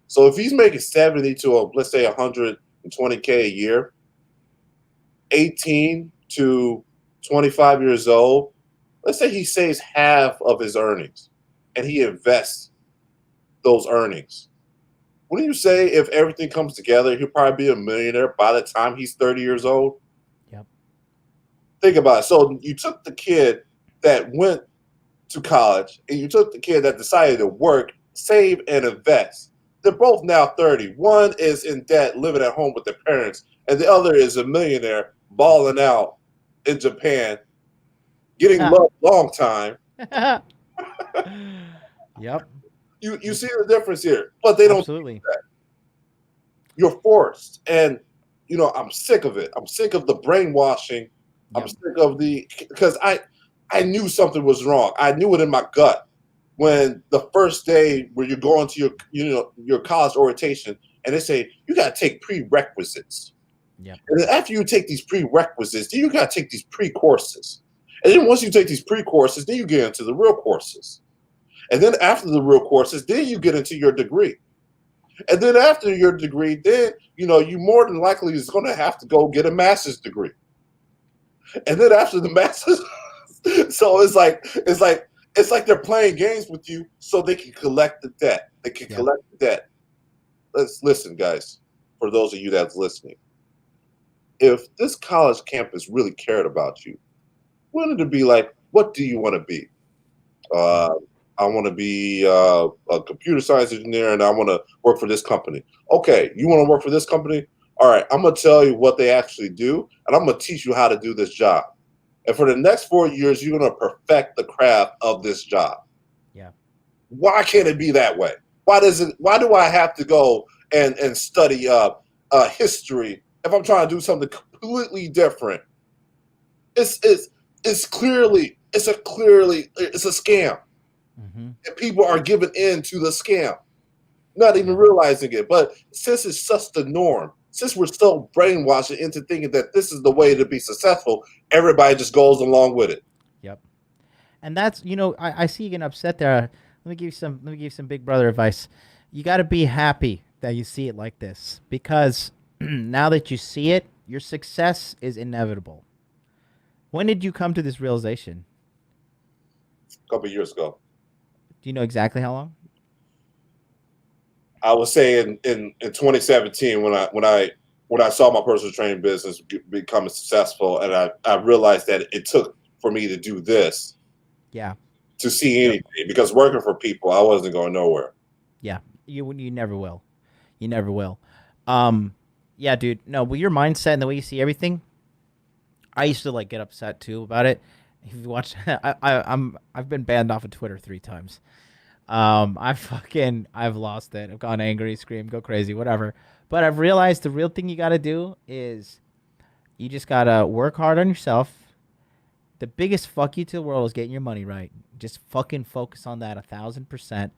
So if he's making 70 to, let's say, 120K a year, 18 to 25 years old, let's say he saves half of his earnings and he invests those earnings. Wouldn't you say if everything comes together, he'll probably be a millionaire by the time he's 30 years old? Yep. Think about it. So you took the kid that went to college and you took the kid that decided to work, save, and invest. They're both now 30. One is in debt, living at home with their parents, and the other is a millionaire balling out in Japan, getting love long time. Yep. You see the difference here, but they don't do that. You're forced, and I'm sick of it. I'm sick of the brainwashing. Yep. I'm sick of because I knew something was wrong. I knew it in my gut when the first day where you're going to your college orientation, and they say you got to take prerequisites. Yeah. And then after you take these prerequisites, then you got to take these pre-courses. And then once you take these pre-courses, then you get into the real courses. And then after the real courses, then you get into your degree. And then after your degree, then, you know, you more than likely is going to have to go get a master's degree. And then after the master's, so it's like they're playing games with you so they can collect the debt. They can Yep. collect the debt. Let's listen, guys, for those of you that's listening. If this college campus really cared about you, wouldn't it be like, what do you want to be? Uh, I want to be a computer science engineer, and I want to work for this company. Okay, you want to work for this company? All right, I'm going to tell you what they actually do, and I'm going to teach you how to do this job. And for the next 4 years, you're going to perfect the craft of this job. Yeah. Why can't it be that way? Why do I have to go and study history if I'm trying to do something completely different? It's clearly it's a scam, Mm-hmm. and people are giving in to the scam, not even realizing it. But since it's such the norm, since we're so brainwashed into thinking that this is the way to be successful, everybody just goes along with it. Yep. And that's, I see you getting upset there. Let me give you some big brother advice. You got to be happy that you see it like this, because now that you see it, your success is inevitable. When did you come to this realization? A couple of years ago, Do you know exactly how long? I would say in 2017 when I saw my personal training business becoming successful, and I realized that it took for me to do this Yeah. to see Yep. anything, because working for people, I wasn't going nowhere. Yeah. You never will. You never will. Yeah, dude. No, but your mindset and the way you see everything, I used to like get upset too about it. If you watch, I've been banned off of Twitter 3 times. I've lost it. I've gone angry, scream, go crazy, whatever. But I've realized the real thing you got to do is you just gotta work hard on yourself. The biggest fuck you to the world is getting your money right. Just fucking focus on that 1,000%.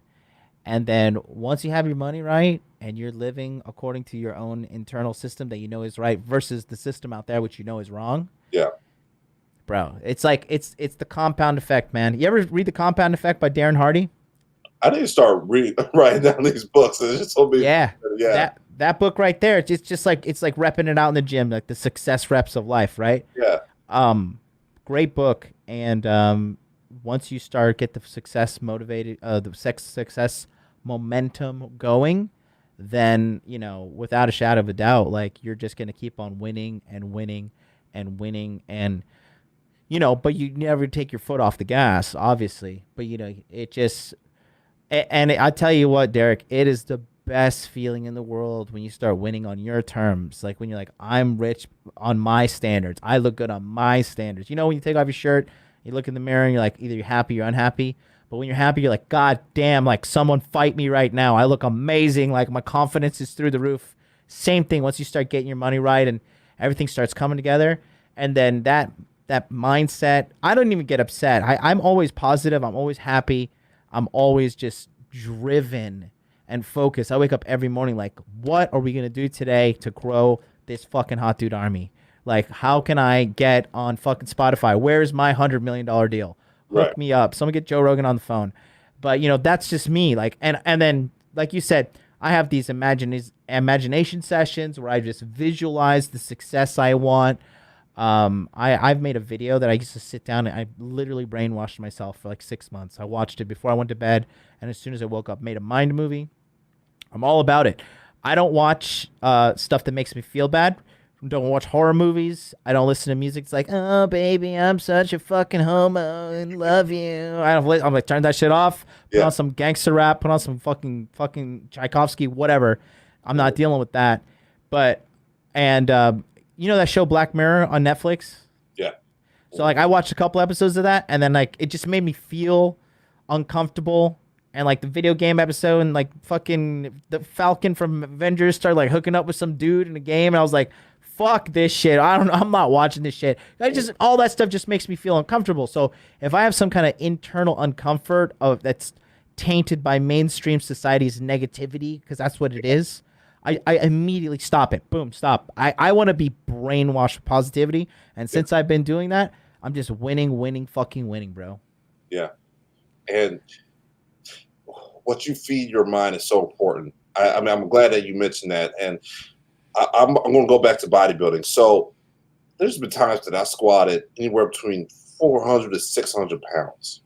And then once you have your money right and you're living according to your own internal system that you know is right versus the system out there which you know is wrong, Yeah, bro, it's like it's the compound effect, man. You ever read The Compound Effect by Darren Hardy? I need to start writing down these books. It's just so be, Yeah, yeah, that book right there. It's like repping it out in the gym, like the success reps of life, right? yeah, Um, Great book. And once you start get the success motivated, success momentum going, then without a shadow of a doubt, like you're just gonna keep on winning and winning and winning and but you never take your foot off the gas, obviously. But it just and I tell you what, Derek, it is the best feeling in the world when you start winning on your terms. Like when you're like, I'm rich on my standards. I look good on my standards. When you take off your shirt, you look in the mirror and you're like, either you're happy or unhappy. But when you're happy, you're like, God damn, like someone fight me right now. I look amazing. Like my confidence is through the roof. Same thing once you start getting your money right and everything starts coming together. And then that mindset, I don't even get upset. I'm always positive. I'm always happy. I'm always just driven and focused. I wake up every morning like, what are we going to do today to grow this fucking hot dude army? Like, how can I get on fucking Spotify? Where's my $100 million deal? right, Hook me up. Someone get Joe Rogan on the phone. But, that's just me. Like, and then, like you said, I have these imagination sessions where I just visualize the success I want. I've made a video that I used to sit down and I literally brainwashed myself for like 6 months. I watched it before I went to bed, and as soon as I woke up, made a mind movie. I'm all about it. I don't watch stuff that makes me feel bad. Don't watch horror movies. I don't listen to music. It's like, oh baby, I'm such a fucking homo and love you. I'm like, turn that shit off. Put yeah. on some gangster rap. Put on some fucking Tchaikovsky, whatever. I'm not dealing with that. But and that show Black Mirror on Netflix? Yeah. So like I watched a couple episodes of that, and then like it just made me feel uncomfortable. And like the video game episode, and like fucking the Falcon from Avengers started like hooking up with some dude in the game, and I was like, fuck this shit. I don't know. I'm not watching this shit. All that stuff just makes me feel uncomfortable. So if I have some kind of internal uncomfort that's tainted by mainstream society's negativity, because that's what it is, I immediately stop it. Boom, stop. I want to be brainwashed with positivity. And since I've been doing that, I'm just winning, fucking winning, bro. Yeah. And what you feed your mind is so important. I mean, I'm glad that you mentioned that, and I'm going to go back to bodybuilding. So there's been times that I squatted anywhere between 400 to 600 pounds.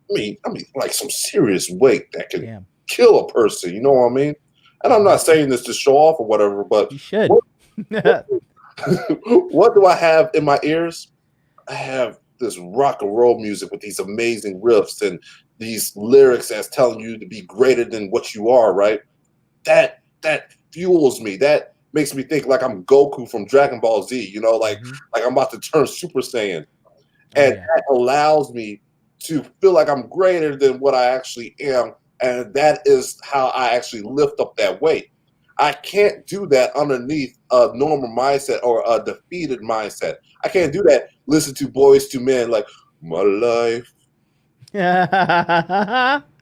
I mean, like some serious weight that can Damn. kill a person. You know what I mean? And I'm not saying this to show off or whatever, but You should. what, what, what do I have in my ears? I have this rock and roll music with these amazing riffs and these lyrics that's telling you to be greater than what you are, right? That fuels me. That makes me think like I'm Goku from Dragon Ball Z, you know, like I'm about to turn Super Saiyan. Oh And yeah. that allows me to feel like I'm greater than what I actually am. And that is how I actually lift up that weight. I can't do that underneath a normal mindset or a defeated mindset. I can't do that. Listen to Boys to Men like, my life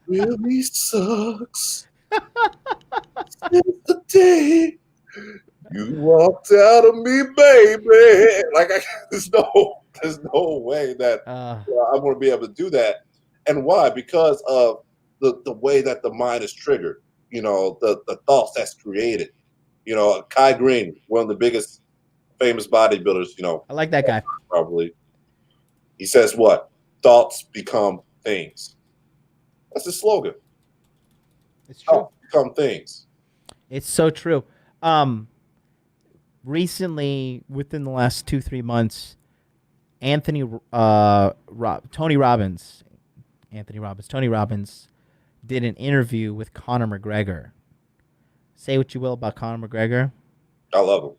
really sucks since the day you walked out of me, baby. Like, there's no way that uh, I'm going to be able to do that. And why? Because of the way that the mind is triggered. You know, the thoughts that's created. You know, Kai Green, one of the biggest famous bodybuilders. You know, I like that guy. probably. He says what? Thoughts become things. That's the slogan. It's true. Thoughts become things. It's so true. Um, Recently, within the last 2-3 months, Tony Robbins, Tony Robbins did an interview with Conor McGregor. Say what you will about Conor McGregor, I love him.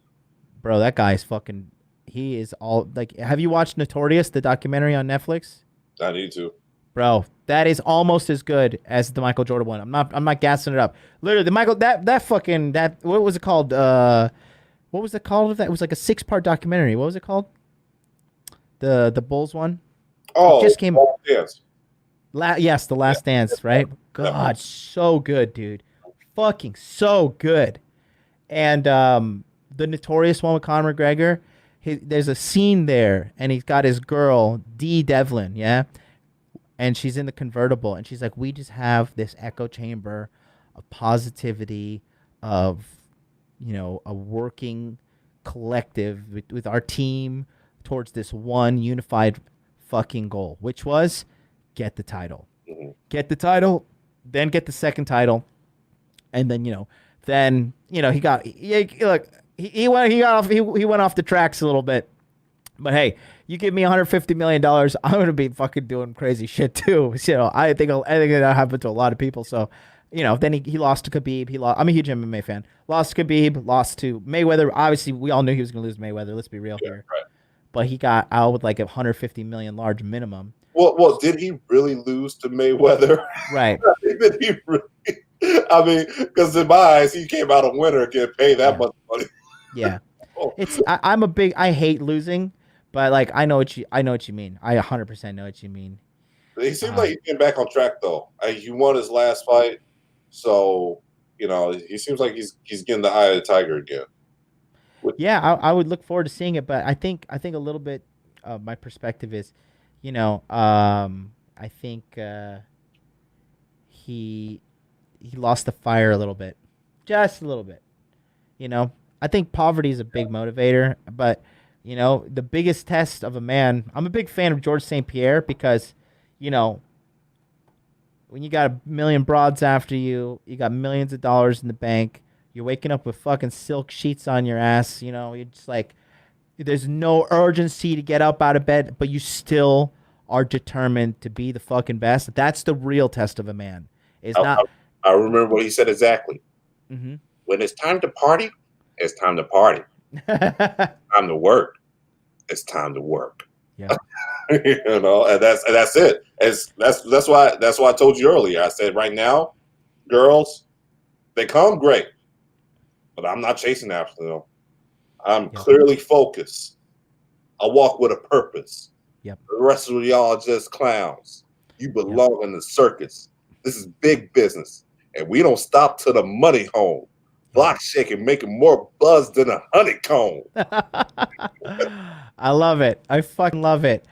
bro. That guy's fucking. He is all like. Have you watched Notorious, the documentary on Netflix? I need to. Bro, that is almost as good as the Michael Jordan one. I'm not gassing it up. Literally, the Michael that fucking that what was it called? What was it called? That it was like a 6-part documentary. What was it called? The Bulls one. Oh, It just came. yes. Yes, The Last Dance, right? God, so good, dude. Fucking so good. And the Notorious one with Conor McGregor, there's a scene there, and he's got his girl, Dee Devlin, yeah? And she's in the convertible, and she's like, we just have this echo chamber of positivity, of, you know, a working collective with our team towards this one unified fucking goal, which was get the title. Get the title, then get the second title, and then he went off the tracks a little bit, but hey, you give me $150 million, I'm gonna be fucking doing crazy shit too. You know, I think that happened to a lot of people. So, you know, then he lost to Khabib. I'm a huge MMA fan. Lost to Khabib, lost to Mayweather. Obviously, we all knew he was gonna lose Mayweather. Let's be real here. Right. But he got out with like $150 million large minimum. Well, did he really lose to Mayweather? Right. Did he really? I mean, because in my eyes, he came out a winner, get paid that much money. Yeah. I hate losing, but like I know what you mean. I 100% know what you mean. He seemed like he came back on track though. He won his last fight, so you know he seems like he's getting the eye of the tiger again. Yeah, I would look forward to seeing it, but I think a little bit of my perspective is, you know, I think he lost the fire a little bit, just a little bit. You know, I think poverty is a big motivator, but you know, the biggest test of a man. I'm a big fan of George St. Pierre because, you know, when you got a million broads after you, you got millions of dollars in the bank. You're waking up with fucking silk sheets on your ass. You know, you're just like, there's no urgency to get up out of bed, but you still are determined to be the fucking best. That's the real test of a man. I remember what he said exactly. Mm-hmm. When it's time to party, it's time to party. Time to work. It's time to work. Yeah. You know, and that's it. That's why I told you earlier. I said right now, girls, they come great, but I'm not chasing after them. I'm clearly focused. I walk with a purpose. Yep. The rest of y'all are just clowns. You belong in the circus. This is big business, and we don't stop till the money home. Block shaking, making more buzz than a honeycomb. I love it. I fucking love it.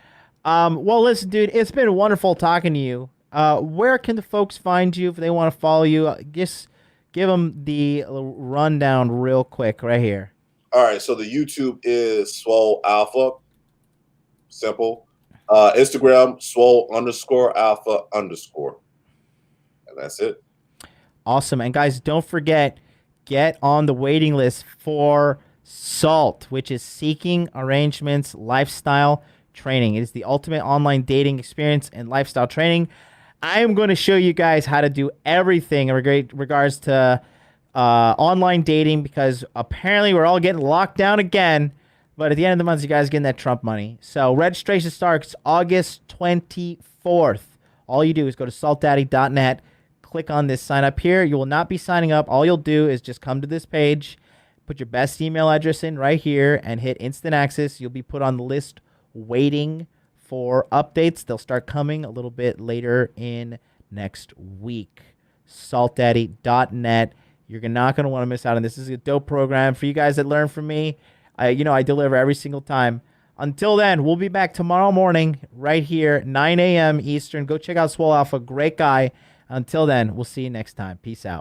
Well, listen, dude, it's been wonderful talking to you. Where can the folks find you if they want to follow you? Just Give them the rundown real quick right here. All right, so the YouTube is Swole Alpha. Simple. Instagram, Swole_Alpha_. And that's it. Awesome. And guys, don't forget, get on the waiting list for SALT, which is Seeking Arrangements Lifestyle Training. It is the ultimate online dating experience and lifestyle training. I am going to show you guys how to do everything in regards to online dating, because apparently we're all getting locked down again. But at the end of the month, you guys are getting that Trump money. So registration starts August 24th. All you do is go to saltdaddy.net, click on this sign up here. You will not be signing up. All you'll do is just come to this page, put your best email address in right here, and hit instant access. You'll be put on the list waiting for updates. They'll start coming a little bit later in next week. saltdaddy.net. You're not going to want to miss out on this. This is a dope program for you guys that learn from me. I deliver every single time. Until then, we'll be back tomorrow morning right here, 9 a.m. Eastern. Go check out Swole Alpha. Great guy. Until then, we'll see you next time. Peace out.